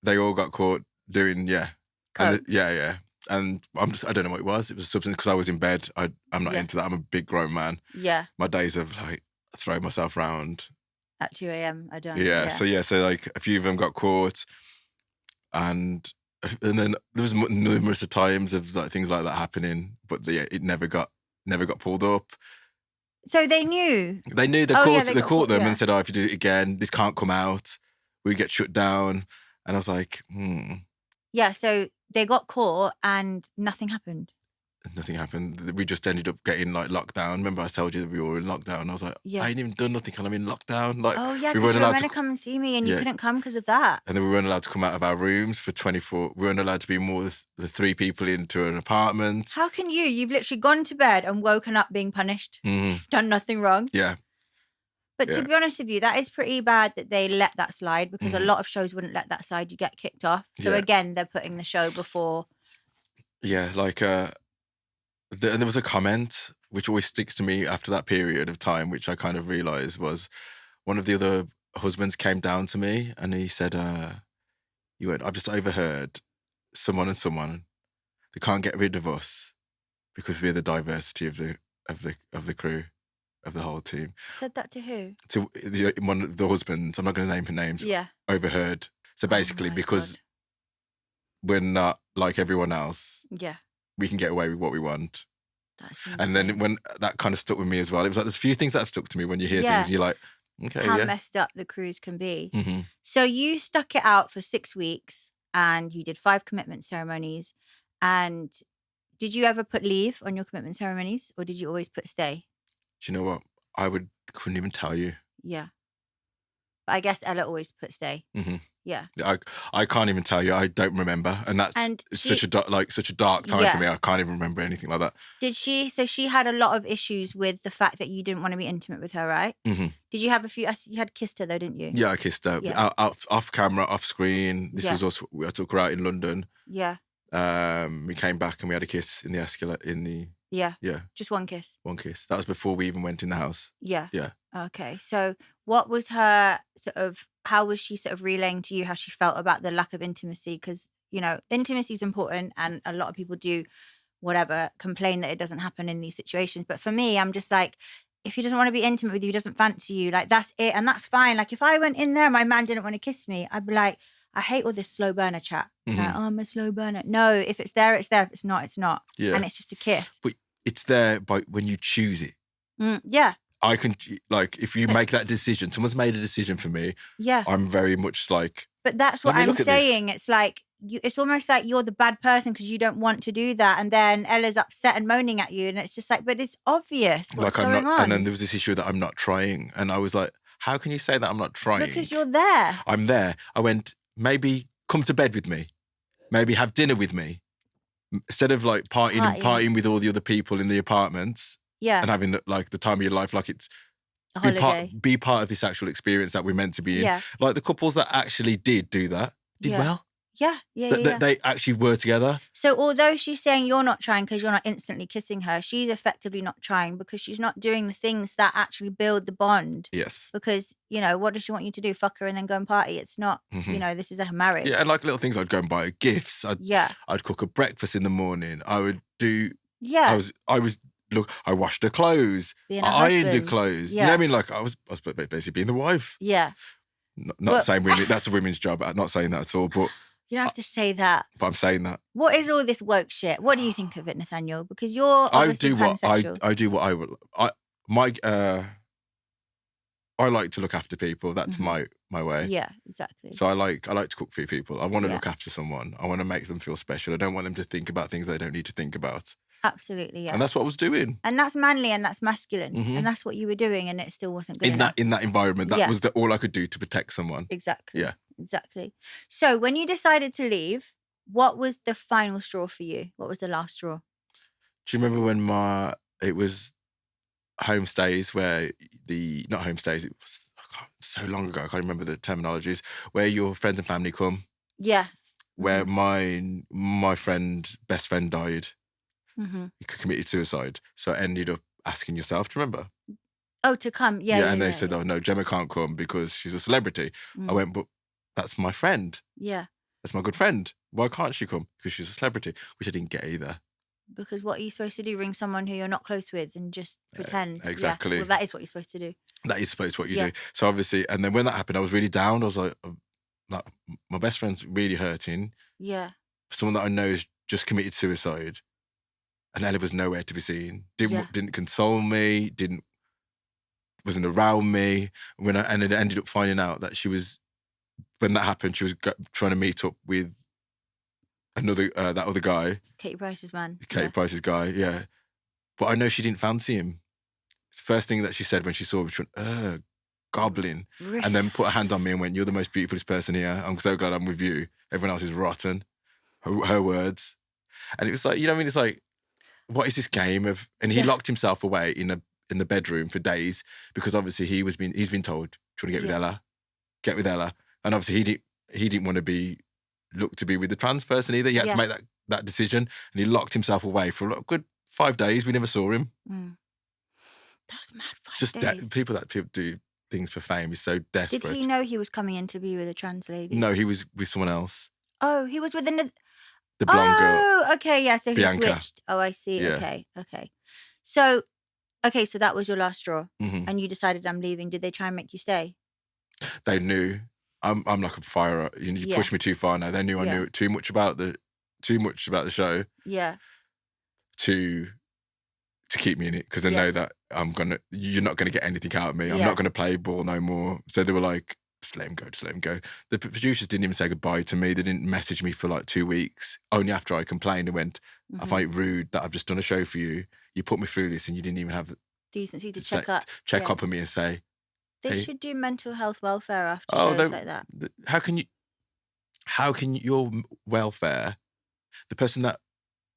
A: they all got caught doing,
B: Coke.
A: And, and I don't know what it was. It was a substance because I was in bed. I'm not into that. I'm a big grown man.
B: Yeah.
A: My days of like throwing myself around.
B: At 2 a.m. I don't.
A: Yeah. So like a few of them got caught, and then there was numerous of times of like things like that happening, but it never got pulled up.
B: So they knew.
A: They caught them and said, "Oh, if you do it again, this can't come out. We'd get shut down." And I was like,
B: Yeah. So they got caught and nothing happened.
A: Nothing happened. We just ended up getting like locked down. Remember I told you that we were in lockdown? I was like, I ain't even done nothing and I'm in lockdown. Like,
B: oh yeah, because you were meant to come and see me and you couldn't come because of that.
A: And then we weren't allowed to come out of our rooms for 24. We weren't allowed to be more than 3 people into an apartment.
B: How can you? You've literally gone to bed and woken up being punished. You've done nothing wrong.
A: Yeah.
B: But to be honest with you, that is pretty bad that they let that slide because a lot of shows wouldn't let that slide. You get kicked off. So again, they're putting the show before.
A: Yeah, like... and there was a comment which always sticks to me after that period of time, which I kind of realised was one of the other husbands came down to me and he said, "You went. I've just overheard someone and someone. They can't get rid of us because we're the diversity of the crew, of the whole team."
B: Said that to who?
A: To one of the husbands. I'm not going to name her names.
B: Yeah.
A: Overheard. So basically, because we're not like everyone else.
B: Yeah.
A: We can get away with what we want.
B: That's insane.
A: And then when that kind of stuck with me as well, it was like there's a few things that have stuck to me when you hear things, you're like, okay,
B: how messed up the crews can be.
A: Mm-hmm.
B: So you stuck it out for 6 weeks and you did 5 commitment ceremonies. And did you ever put leave on your commitment ceremonies or did you always put stay?
A: Do you know what? Couldn't even tell you.
B: Yeah. But I guess Ella always put stay.
A: Mm-hmm.
B: Yeah.
A: I can't even tell you. I don't remember. And such a dark time for me. I can't even remember anything like that.
B: Did she? So she had a lot of issues with the fact that you didn't want to be intimate with her, right?
A: Mm-hmm.
B: Did you have a few? You had kissed her though, didn't you?
A: Yeah, I kissed her.
B: Yeah.
A: Off camera, off screen. This was us. I took her out in London.
B: Yeah.
A: We came back and we had a kiss in the escalator.
B: Yeah.
A: Yeah.
B: Just one kiss.
A: One kiss. That was before we even went in the house.
B: Yeah.
A: Yeah.
B: Okay. So what was her how was she sort of relaying to you how she felt about the lack of intimacy? Because, intimacy is important and a lot of people do complain that it doesn't happen in these situations. But for me, I'm just like, if he doesn't want to be intimate with you, he doesn't fancy you, like that's it. And that's fine. Like if I went in there, my man didn't want to kiss me, I'd be like, I hate all this slow burner chat.
A: Mm-hmm.
B: Like, I'm a slow burner. No, if it's there, it's there. If it's not, it's not.
A: Yeah.
B: And it's just a kiss.
A: But it's there when you choose it.
B: Yeah.
A: I can, like, if you make that decision, someone's made a decision for me.
B: Yeah.
A: I'm very much like.
B: But that's what I'm saying. It's like, it's almost like you're the bad person because you don't want to do that. And then Ella's upset and moaning at you. And it's just like, but it's obvious what's going on.
A: And then there was this issue that I'm not trying. And I was like, how can you say that I'm not trying?
B: Because you're there.
A: I'm there. I went, maybe come to bed with me. Maybe have dinner with me. Instead of like partying with all the other people in the apartments.
B: Yeah.
A: And having like the time of your life, like it's
B: a holiday.
A: Be part of this actual experience that we're meant to be in.
B: Yeah.
A: Like the couples that actually did well.
B: Yeah.
A: They actually were together.
B: So although she's saying you're not trying because you're not instantly kissing her, she's effectively not trying because she's not doing the things that actually build the bond.
A: Yes.
B: Because, what does she want you to do? Fuck her and then go and party? It's not, this is a marriage.
A: Yeah, and like little things, I'd go and buy gifts. I'd cook a breakfast in the morning. I would do...
B: Yeah.
A: Look, I washed her clothes. I ironed her clothes.
B: Yeah.
A: You know what I mean? Like I was basically being the wife.
B: Yeah.
A: Not saying women, that's a women's job. I'm not saying that at all, but...
B: You don't have to say that.
A: But I'm saying that.
B: What is all this woke shit? What do you think of it, Nathaniel? Because you're obviously pansexual.
A: I do what I will. I like to look after people. That's my way.
B: Yeah, exactly.
A: So I like to cook for people. I want to look after someone. I want to make them feel special. I don't want them to think about things they don't need to think about.
B: Absolutely, yeah.
A: And that's what I was doing.
B: And that's manly and that's masculine. And that's what you were doing, and it still wasn't good enough.
A: In that environment, that was all I could do to protect someone.
B: Exactly.
A: Yeah.
B: Exactly. So when you decided to leave, what was the final straw for you? What was the last straw?
A: Do you remember when it was homestays where not homestays, it was so long ago, I can't remember the terminologies, where your friends and family come?
B: Yeah.
A: Where my best friend died. He committed suicide. So I ended up asking yourself, do you remember?
B: Oh, to come. Yeah.
A: And they said, oh no, Jemma can't come because she's a celebrity. I went, but that's my friend.
B: Yeah.
A: That's my good friend. Why can't she come? Because she's a celebrity, which I didn't get either.
B: Because what are you supposed to do? Ring someone who you're not close with and just pretend?
A: Exactly.
B: Yeah. Well, that is what you're supposed to do.
A: That is supposed to what you do. So obviously, and then when that happened, I was really down. I was like my best friend's really hurting.
B: Yeah.
A: Someone that I know has just committed suicide. And Ella was nowhere to be seen. Didn't console me, wasn't around me. And I ended up finding out that when that happened, she was trying to meet up with that other guy.
B: Katie Price's man.
A: Katie Price's guy, yeah. But I know she didn't fancy him. It's the first thing that she said when she saw him, she went, goblin. Really? And then put a hand on me and went, you're the most beautifulest person here. I'm so glad I'm with you. Everyone else is rotten. Her words. And it was like, you know what I mean? It's like, what is this game of? And he locked himself away in the bedroom for days because obviously he's been told trying to get with Ella, and obviously he didn't want to be looked to be with the trans person either. He had to make that decision, and he locked himself away for a good 5 days. We never saw him.
B: That's mad. 5
A: it's just
B: days.
A: People do things for fame is so desperate.
B: Did he know he was coming in to be with a trans lady?
A: No, he was with someone else.
B: Oh, he was with another.
A: The blonde girl.
B: Oh, okay, yeah. So he
A: Bianca.
B: switched. Oh, I see.
A: Yeah.
B: Okay. So that was your last straw, and you decided I'm leaving. Did they try and make you stay?
A: They knew. I'm like a fire. You pushed me too far now. They knew I knew too much about the show.
B: Yeah.
A: To keep me in it because they know that you're not gonna get anything out of me. I'm not gonna play ball no more. So they were like, just let him go. The producers didn't even say goodbye to me. They didn't message me for like 2 weeks. Only after I complained and went, I find it rude that I've just done a show for you. You put me through this and you didn't even have
B: decency to check up
A: on me and say.
B: They should do mental health welfare after shows like that.
A: How can your welfare, the person that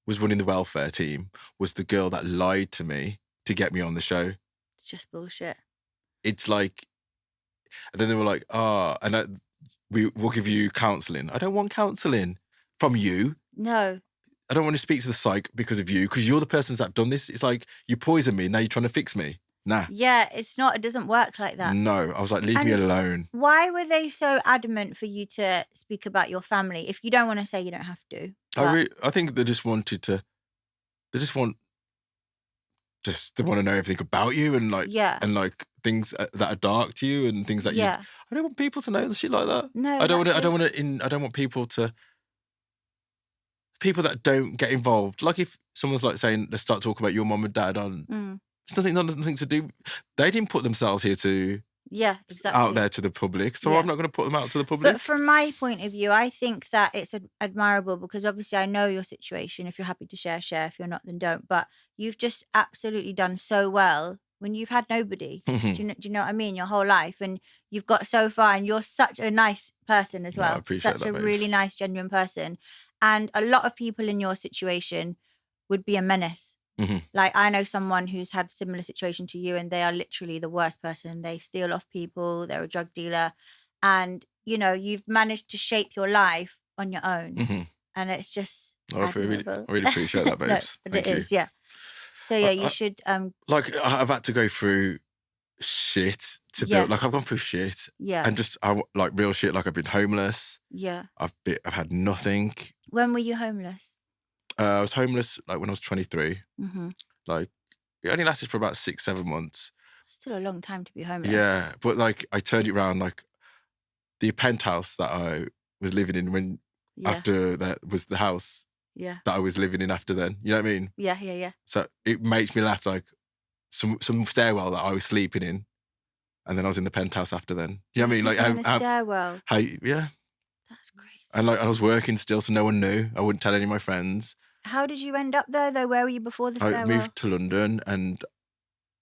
A: was running the welfare team was the girl that lied to me to get me on the show.
B: It's just bullshit.
A: It's like, and then they were like, we'll give you counselling. I don't want counselling from you.
B: No.
A: I don't want to speak to the psych because of you, because you're the persons that have done this. It's like, you poison me, now you're trying to fix me. Nah.
B: Yeah, it doesn't work like that.
A: No, I was like, leave me alone.
B: Why were they so adamant for you to speak about your family? If you don't want to say, you don't have to.
A: I think they just want to know everything about you and like things that are dark to you and things that you. I don't want people to know the shit like that.
B: No,
A: I don't want people that don't get involved. Like if someone's like saying, let's start talking about your mum and dad on. It's nothing to do. They didn't put themselves here to.
B: Yeah, exactly.
A: Out there to the public, so I'm not going to put them out to the public.
B: But from my point of view, I think that it's admirable because obviously I know your situation. If you're happy to share. If you're not, then don't. But you've just absolutely done so well when you've had nobody. Do you know what I mean? Your whole life, and you've got so far, and you're such a nice person as well.
A: I appreciate
B: such
A: that,
B: a
A: babes.
B: really nice, genuine person, and a lot of people in your situation would be a menace. Like I know someone who's had a similar situation to you and they are literally the worst person. They steal off people. They're a drug dealer. And, you've managed to shape your life on your own. And it's just
A: I really appreciate that, babes.
B: No, but it is, yeah. So, yeah, you should...
A: like, I've had to go through shit to build... Like, I've gone through shit.
B: Yeah.
A: And just, like, real shit. Like, I've been homeless.
B: Yeah.
A: I've had nothing.
B: When were you homeless?
A: I was homeless like when I was 23. Like it only lasted for about 6-7 months.
B: Still a long time to be homeless.
A: Yeah, but like I turned it around. Like the penthouse that I was living in after that was the house that I was living in after then. You know what I mean?
B: Yeah.
A: So it makes me laugh. Like some stairwell that I was sleeping in, And then I was in the penthouse after then. You know what I mean? Like
B: in a stairwell.
A: Yeah.
B: That's crazy.
A: And I was working still, so no one knew. I wouldn't tell any of my friends.
B: How did you end up there, though? Where were you before the stairwell?
A: I moved to London, and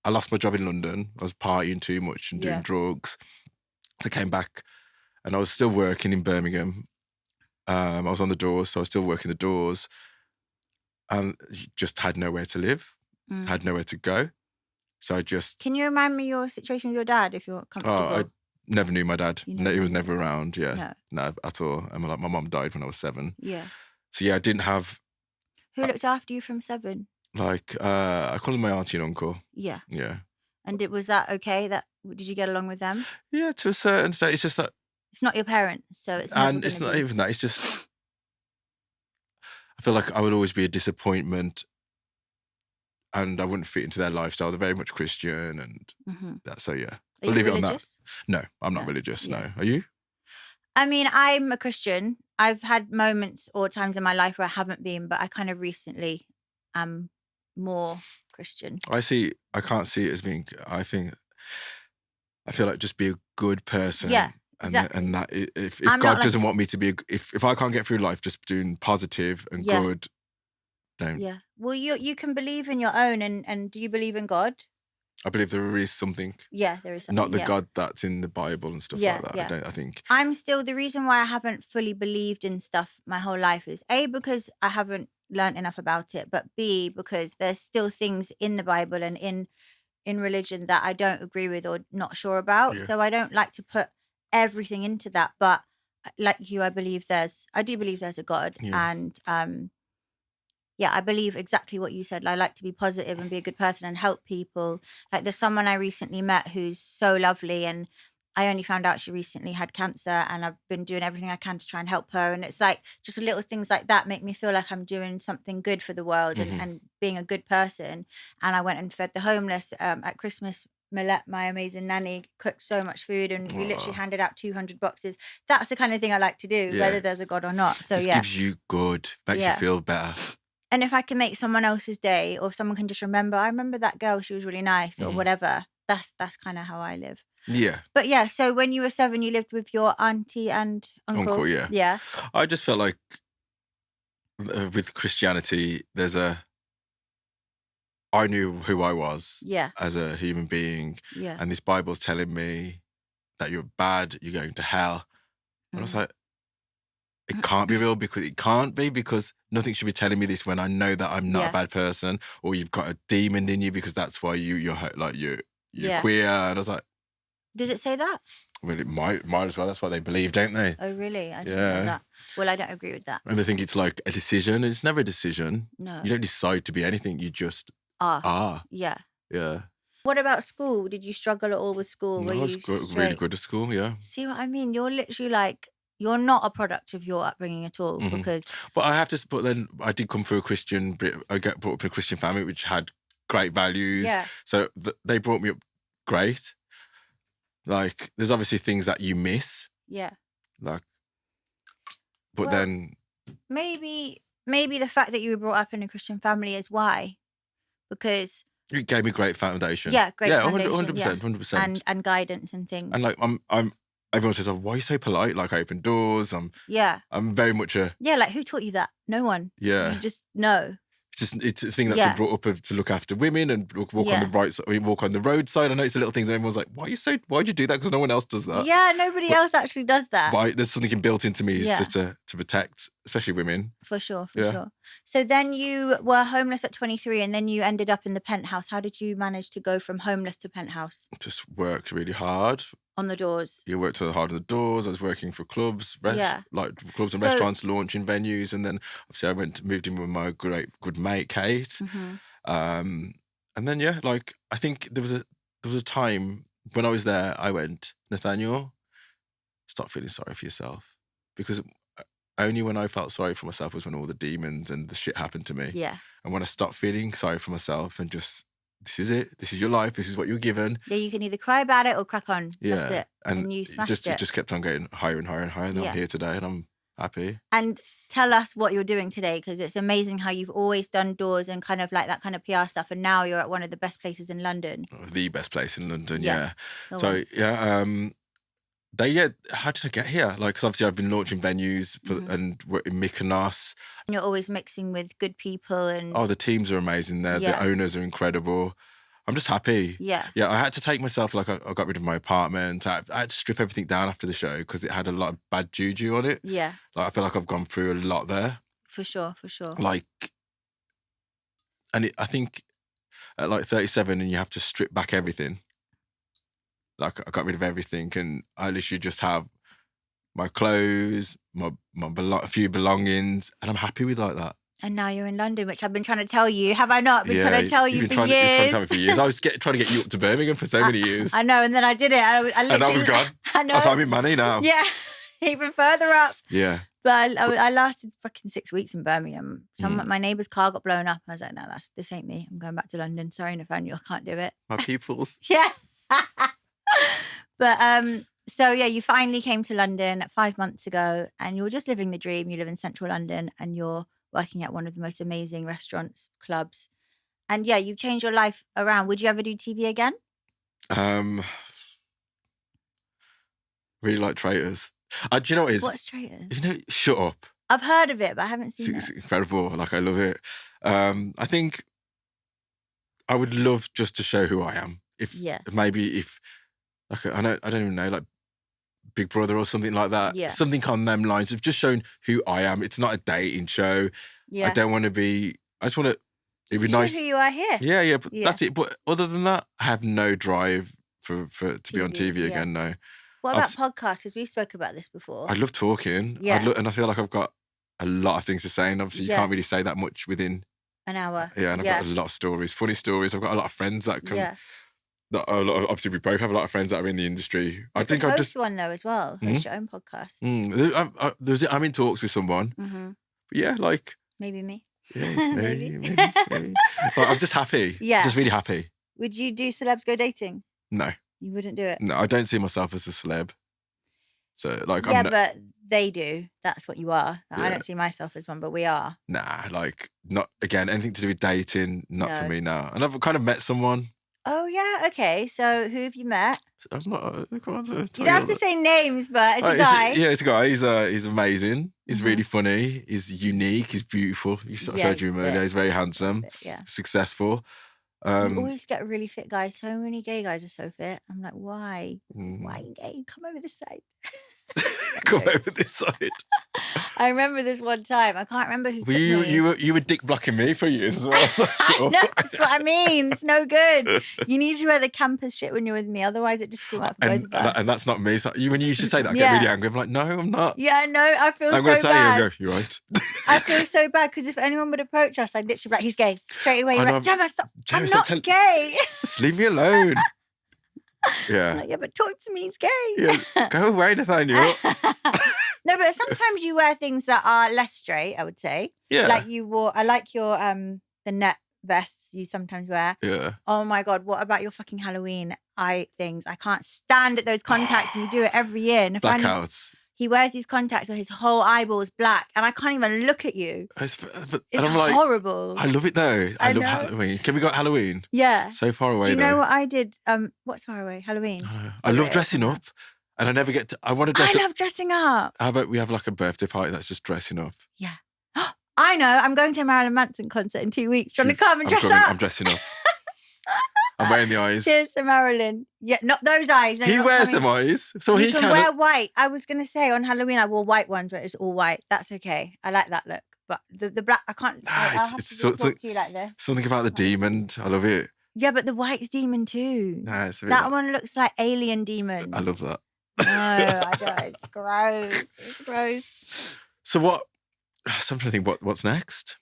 A: I lost my job in London. I was partying too much and doing drugs. So I came back, and I was still working in Birmingham. I was on the doors, so I was still working the doors, and just had nowhere to live, had nowhere to go. So I just...
B: Can you remind me your situation with your dad, if you're comfortable?
A: I never knew my dad. He was never around, no, at all. And my mum died when I was 7.
B: Yeah.
A: So yeah, I didn't have...
B: Who looked after you from 7?
A: Like, I call them my auntie and uncle.
B: Yeah.
A: Yeah.
B: And was that okay? Did you get along with them?
A: Yeah, to a certain extent. It's just that...
B: It's not your parents, so it's
A: And it's not even that. It's just... I feel like I would always be a disappointment, and I wouldn't fit into their lifestyle. They're very much Christian and that. So yeah.
B: Are you religious?
A: No, I'm not religious, no. Are you?
B: I mean, I'm a Christian. I've had moments or times in my life where I haven't been, but I kind of recently am more Christian.
A: I can't see it as being... I feel like just be a good person.
B: Yeah, exactly.
A: And that if God doesn't want me to be... If I can't get through life just doing positive and good, don't...
B: Yeah. Well, you can believe in your own, and do you believe in God?
A: I believe there is something.
B: Yeah, there is something.
A: Not the God that's in the Bible and stuff like that.
B: Yeah.
A: I think.
B: I'm still... The reason why I haven't fully believed in stuff my whole life is A, because I haven't learned enough about it, but B, because there's still things in the Bible and in religion that I don't agree with or not sure about. Yeah. So I don't like to put everything into that. But like you, I do believe there's a God. Yeah. And I believe exactly what you said. I like to be positive and be a good person and help people. Like there's someone I recently met who's so lovely, and I only found out she recently had cancer, and I've been doing everything I can to try and help her. And it's like just little things like that make me feel like I'm doing something good for the world and being a good person. And I went and fed the homeless at Christmas. Milette, my amazing nanny, cooked so much food, and we literally handed out 200 boxes. That's the kind of thing I like to do, whether there's a God or not. So
A: it gives you good, makes you feel better.
B: And if I can make someone else's day, or if someone can just remember, I remember that girl, she was really nice, or whatever. That's kind of how I live.
A: Yeah.
B: But yeah, so when you were 7, you lived with your auntie and uncle.
A: Uncle, yeah.
B: Yeah.
A: I just felt like with Christianity, I knew who I was as a human being. Yeah. And this Bible's telling me that you're bad, you're going to hell. And I was like, it can't be real, because it can't be, because nothing should be telling me this when I know that I'm not a bad person, or you've got a demon in you, because that's why you're queer. And I was like,
B: does it say that?
A: Well, it might as well. That's what they believe, don't they?
B: Oh, really? I didn't know that. Well, I don't agree with that.
A: And they think it's like a decision. It's never a decision.
B: No.
A: You don't decide to be anything. You just are.
B: Yeah.
A: Yeah.
B: What about school? Did you struggle at all with school?
A: No, I was really good at school, yeah.
B: See what I mean? You're literally like... You're not a product of your upbringing at all, because...
A: But then I did come through I got brought up in a Christian family, which had great values. Yeah. So they brought me up great. Like, there's obviously things that you miss.
B: Yeah.
A: Like, but then...
B: Maybe the fact that you were brought up in a Christian family is why. Because...
A: It gave me great foundation.
B: Yeah, great foundation.
A: 100%, 100%.
B: And guidance and things.
A: And like, everyone says, "Oh, why are you so polite?" Like, I open doors. I'm very much
B: like, who taught you that? No one.
A: Yeah.
B: You just know.
A: It's a thing that's been brought up to look after women and walk on the right side, walk on the roadside. I know it's a little thing that everyone's like, why'd you do that? Because no one else does that.
B: Yeah, nobody else actually does that.
A: But there's something built into me just to protect, especially women.
B: For sure. So then you were homeless at 23, and then you ended up in the penthouse. How did you manage to go from homeless to penthouse?
A: Just worked really hard.
B: On the doors.
A: You worked hard on the doors. I was working for clubs, clubs and restaurants, launching venues, and then obviously I moved in with my good mate Kate. And then I think there was a time when I was there. I went, Nathaniel, stop feeling sorry for yourself, because only when I felt sorry for myself was when all the demons and the shit happened to me.
B: Yeah.
A: And when I stopped feeling sorry for myself and just, this is it. This is your life. This is what you're given.
B: Yeah, you can either cry about it or crack on.
A: Yeah.
B: That's it. And you smashed it.
A: It just kept on getting higher and higher and higher. And I'm here today, and I'm Happy.
B: And tell us what you're doing today, because it's amazing how you've always done doors and kind of like that kind of PR stuff, and now you're at one of the best places in London.
A: The best place in London,
B: Yeah.
A: yeah. So, yeah, how did I get here? Like, because obviously I've been launching venues and we're in Mykonos.
B: And you're always mixing with good people and...
A: Oh, the teams are amazing there.
B: Yeah.
A: The owners are incredible. I'm just happy.
B: Yeah.
A: Yeah, I had to take myself, like, I got rid of my apartment. I had to strip everything down after the show because it had a lot of bad juju on it.
B: Yeah.
A: Like, I feel like I've gone through a lot there.
B: For sure.
A: Like, and I think at like 37 and you have to strip back everything. Like, I got rid of everything and I literally just have my clothes, a few belongings, and I'm happy with like that.
B: And now you're in London, which I've been trying to tell you. Have I not? Been trying to tell you for years.
A: You've been trying to tell me for years. I was trying to get you up to Birmingham for so many years.
B: I know, and then I did it. I literally,
A: and I was gone.
B: I know.
A: I'm in money now.
B: Yeah, even further up.
A: Yeah.
B: But I lasted fucking 6 weeks in Birmingham. My neighbour's car got blown up. I was like, no, this ain't me. I'm going back to London. Sorry, Nathaniel, I can't do it.
A: My peoples.
B: Yeah. But so yeah, you finally came to London 5 months ago, and you're just living the dream. You live in central London, and you're working at one of the most amazing restaurants, clubs, and yeah, you've changed your life around. Would you ever do TV again?
A: Really like Traitors. Do you know what it is?
B: What's Traitors?
A: You know, Shut Up.
B: I've heard of it, but I haven't seen it.
A: It's incredible. Like, I love it. I think I would love just to show who I am. If like, I don't even know, like Big Brother or something like that.
B: Yeah.
A: Something on them lines of just showing who I am. It's not a dating show.
B: Yeah.
A: I don't want to be. I just want to. It'd be nice.
B: Who you are here.
A: Yeah, but that's it. But other than that, I have no drive to be on TV again. No.
B: What about podcasts? Because we've spoke about this before.
A: I love talking.
B: Yeah.
A: And I feel like I've got a lot of things to say, and obviously you can't really say that much within
B: an hour.
A: Yeah, and I've got a lot of stories, funny stories. I've got a lot of friends that come. Yeah. Obviously, we both have a lot of friends that are in the industry. I think I'll just
B: one though as well. Host your own podcast.
A: I'm in talks with someone.
B: Mm-hmm.
A: But yeah, like
B: maybe me.
A: Yeah, maybe. But I'm just happy.
B: Yeah,
A: just really happy.
B: Would you do Celebs Go Dating?
A: No,
B: you wouldn't do it.
A: No, I don't see myself as a celeb. So like,
B: but they do. That's what you are. I don't see myself as one, but we are.
A: Nah, like not again. Anything to do with dating, not for me now. And I've kind of met someone.
B: Oh yeah, okay. So who have you met?
A: I'm not. You don't
B: have to say names, but it's a guy.
A: It's a guy. He's amazing. He's really funny. He's unique. He's beautiful. You sort of showed you him earlier. He's very handsome. Successful.
B: You always get really fit guys. So many gay guys are so fit. I'm like, why? Why are you gay? Come over this side.
A: Come over this side.
B: I remember this one time. I can't remember who.
A: You were dick blocking me for years as well. So sure.
B: No, that's what I mean. It's no good. You need to wear the campus shit when you're with me. Otherwise, it just doesn't work for both of us.
A: And that's not me. So when you used to say that, I get really angry. I'm like, no, I'm not.
B: Yeah, no, I feel so bad. I'm going to say
A: it and go, you're right.
B: I feel so bad because if anyone would approach us, I'd literally be like, he's gay. Straight away. You're like, Jemma, stop. I'm not gay.
A: Just leave me alone. Yeah.
B: I'm like, but talk to me, he's gay.
A: Yeah. Go away, Nathaniel.
B: No, but sometimes you wear things that are less straight, I would say.
A: Yeah.
B: Like you wore, I like your the net vests you sometimes wear.
A: Yeah.
B: Oh my God, what about your fucking Halloween things? I can't stand those contacts and you do it every year.
A: Blackouts.
B: He wears these contacts where his whole eyeball's black and I can't even look at you.
A: It's
B: horrible.
A: I love it though. I love Halloween. Can we go Halloween?
B: Yeah.
A: So far away.
B: Do you know what I did? What's far away? Halloween.
A: I love dressing up. And I never get to, I want to dress up.
B: I love dressing up.
A: How about we have like a birthday party that's just dressing up?
B: Yeah. I know. I'm going to a Marilyn Manson concert in 2 weeks. Do you want to come and dress up?
A: I'm dressing up. I'm wearing the eyes.
B: Cheers to Marilyn. Yeah, not those eyes. No,
A: he wears them eyes. So
B: he can wear white. I was going to say on Halloween, I wore white ones where it's all white. That's okay. I like that look. But the black, I can't. I'll have to talk to you like this.
A: Something about the demon. I love it.
B: Yeah, but the white's demon too.
A: Nah,
B: that one looks like alien demon.
A: I love that.
B: No, I don't. It's gross. It's gross.
A: So what? I'm trying to think what's next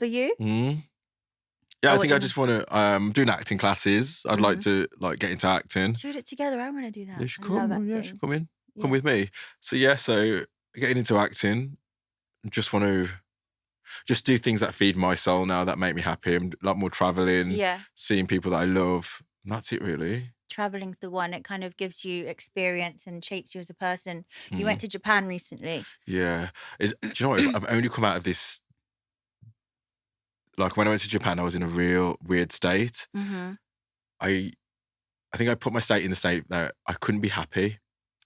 B: for you.
A: Yeah, I think I just want to doing acting classes. I'd like to get into acting.
B: Should we do it together? I want to do that.
A: You should come. Yeah, you should come in. Come with me. So getting into acting. Just want to just do things that feed my soul now, that make me happy. I'm a lot more traveling.
B: Yeah.
A: Seeing people that I love. And that's it, really.
B: traveling's the one. It kind of gives you experience and shapes you as a person. You went to Japan recently.
A: Yeah. Do you know what? I've only come out of this. Like when I went to Japan, I was in a real weird state. I think I put my state in the state that I couldn't be happy,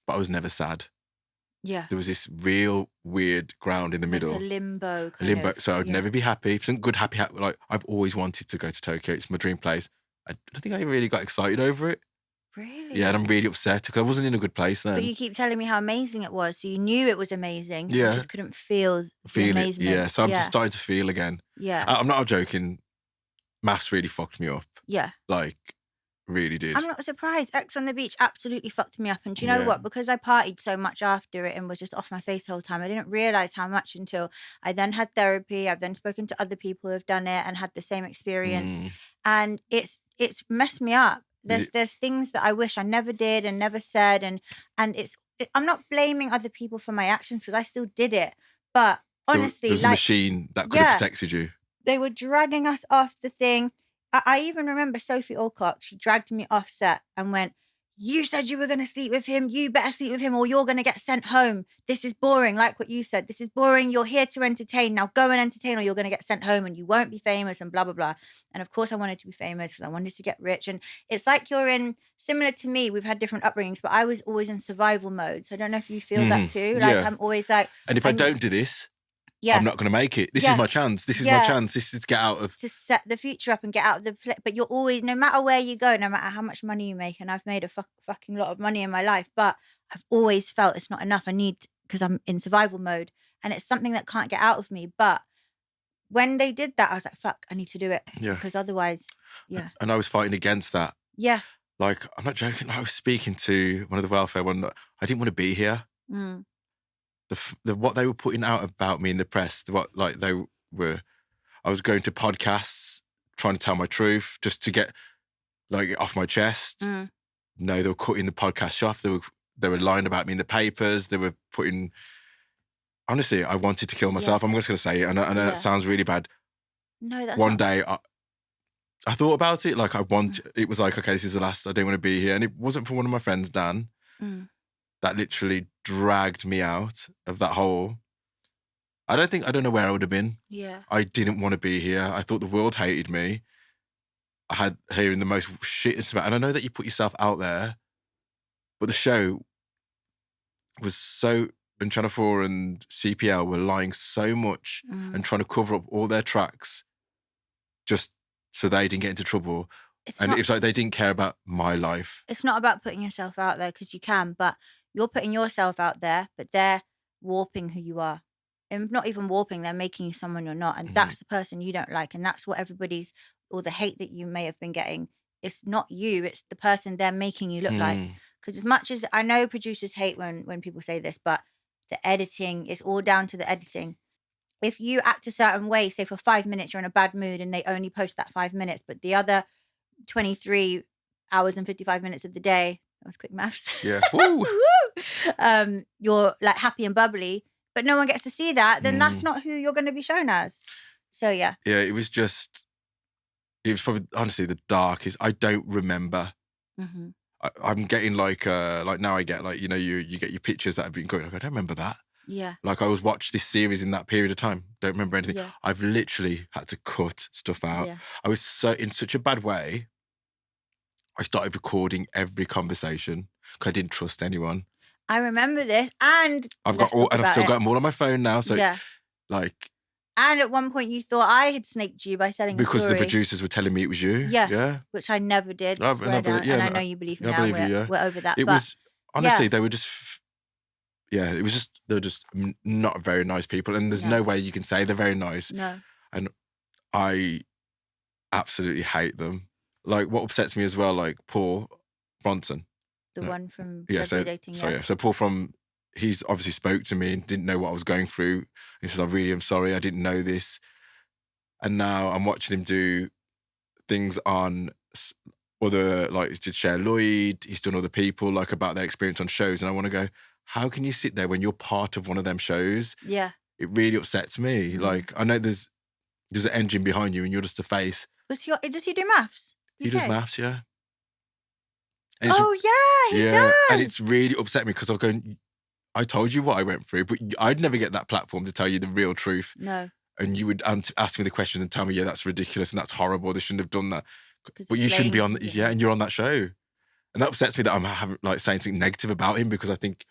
A: but I was never sad.
B: Yeah.
A: There was this real weird ground in the middle.
B: Like a limbo kind
A: limbo.
B: of.
A: So I'd never be happy. Something good, happy. Like I've always wanted to go to Tokyo. It's my dream place. I don't think I really got excited over it.
B: Really?
A: Yeah, and I'm really upset because I wasn't in a good place then.
B: But you keep telling me how amazing it was. So you knew it was amazing.
A: Yeah.
B: You just couldn't feel the
A: it.
B: amazement.
A: Yeah. So I'm just starting to feel again.
B: Yeah.
A: I'm not joking. Mafs really fucked me up.
B: Yeah.
A: Like, really did.
B: I'm not surprised. X on the Beach absolutely fucked me up. And do you know what? Because I partied so much after it and was just off my face the whole time, I didn't realise how much until I then had therapy. I've then spoken to other people who have done it and had the same experience. And it's messed me up. There's things that I wish I never did and never said. And I'm not blaming other people for my actions because I still did it. But honestly,
A: there's a machine that could have protected you.
B: They were dragging us off the thing. I even remember Sophie Alcock, she dragged me off set and went, "You said you were going to sleep with him. You better sleep with him or you're going to get sent home. This is boring." Like what you said, this is boring. You're here to entertain. Now go and entertain or you're going to get sent home and you won't be famous and blah, blah, blah. And of course I wanted to be famous because I wanted to get rich. And it's like similar to me, we've had different upbringings, but I was always in survival mode. So I don't know if you feel that too. Like I'm always like.
A: And if I don't do this, I'm not going to make it. This is my chance. This is my chance. This is to get out of...
B: To set the future up and get out of the... But you're always, no matter where you go, no matter how much money you make, and I've made a fucking lot of money in my life, but I've always felt it's not enough. I need... Because I'm in survival mode. And it's something that can't get out of me. But when they did that, I was like, fuck, I need to do it.
A: Yeah.
B: Because otherwise,
A: And I was fighting against that.
B: Yeah.
A: Like, I'm not joking. I was speaking to one of the welfare one. I didn't want to be here. What they were putting out about me in the press, I was going to podcasts, trying to tell my truth, just to get like off my chest. No, they were cutting the podcast off. They were lying about me in the papers. They were putting. Honestly, I wanted to kill myself. I'm just going to say it. I know that sounds really bad.
B: No, that's
A: one day. I thought about it. Like it was like, okay, this is the last. I didn't want to be here, and it wasn't for one of my friends, Dan. That literally dragged me out of that hole. I don't know where I would have been.
B: Yeah.
A: I didn't want to be here. I thought the world hated me. I had hearing the most shittest about, and I know that you put yourself out there, but the show was so, and Channel 4 and CPL were lying so much and trying to cover up all their tracks just so they didn't get into trouble. It was like they didn't care about my life.
B: It's not about putting yourself out there because you can, but you're putting yourself out there, but they're warping who you are. And not even warping, they're making you someone you're not. And that's the person you don't like. And that's what all the hate that you may have been getting. It's not you, it's the person they're making you look like. Because as much as I know producers hate when people say this, but the editing, it's all down to the editing. If you act a certain way, say for 5 minutes, you're in a bad mood and they only post that 5 minutes, but the other 23 hours and 55 minutes of the day, that was quick maths.
A: Yeah.
B: You're like happy and bubbly, but no one gets to see that, then that's not who you're going to be shown as. So yeah.
A: Yeah, it was probably honestly the darkest. I don't remember. I'm getting like now I get like, you get your pictures that have been going. Like, I don't remember that.
B: Yeah.
A: Like I was watched this series in that period of time. Don't remember anything. Yeah. I've literally had to cut stuff out. Yeah. I was in such a bad way. I started recording every conversation because I didn't trust anyone.
B: I remember this, and
A: I've still got them all on my phone now. So like.
B: And at one point you thought I had snaked you by selling
A: because
B: the story.
A: The producers were telling me it was you. Yeah.
B: Which I never did. And I know you believe me now. We're over that.
A: It was honestly they were just. Yeah, they were just not very nice people, and there's no way you can say they're very nice.
B: No.
A: And I absolutely hate them. Like what upsets me as well, like Paul Bronson,
B: the one from Dating.
A: So Paul he's obviously spoke to me and didn't know what I was going through. He says, "I really am sorry, I didn't know this." And now I'm watching him do things on other, like he did Cher Lloyd. He's done other people like about their experience on shows, and I want to go, how can you sit there when you're part of one of them shows?
B: Yeah.
A: It really upsets me. Like, I know there's an engine behind you and you're just a face.
B: Does he do maths?
A: He does maths, yeah. And
B: he does.
A: And it's really upset me because I'm going, I told you what I went through, but I'd never get that platform to tell you the real truth.
B: No.
A: And you would ask me the questions and tell me, yeah, that's ridiculous and that's horrible. They shouldn't have done that. But you shouldn't be on, and you're on that show. And that upsets me that I'm saying something negative about him because I think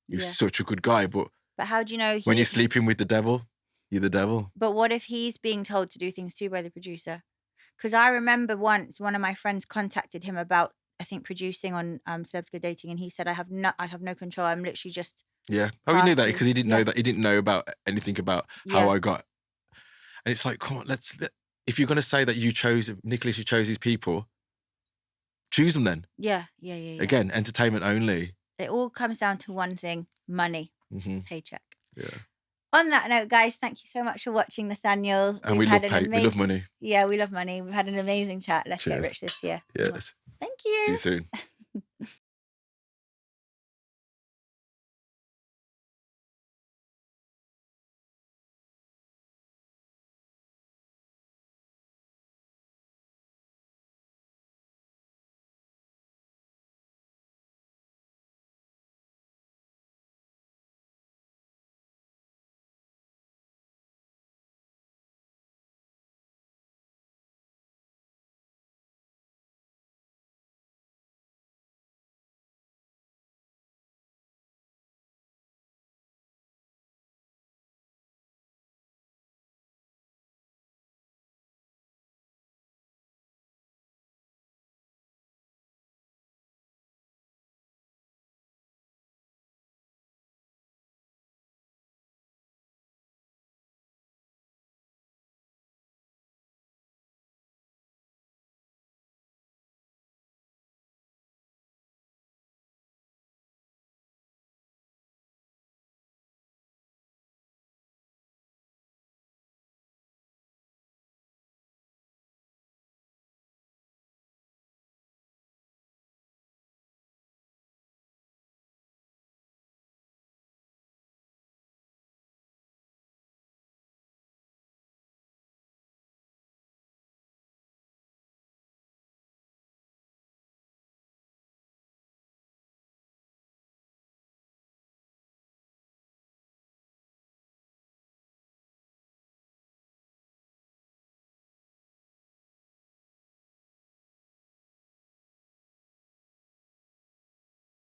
A: he's such a good guy. But
B: how do you know
A: when you're sleeping with the devil, you're the devil.
B: But what if he's being told to do things too by the producer? Because I remember once one of my friends contacted him about, I think, producing on Celebs Go Dating, and he said, I have no control. I'm literally just
A: he knew that because he didn't know that. He didn't know about anything about how I got. And it's like, come on, if you're going to say that Nicholas, you chose these people, choose them then.
B: Yeah.
A: Again, entertainment only.
B: It all comes down to one thing: money, paycheck.
A: Yeah.
B: On that note, guys, thank you so much for watching, Nathaniel.
A: And we love money.
B: Yeah, we love money. We've had an amazing chat. Let's get rich this year.
A: Yes.
B: Thank you.
A: See you soon.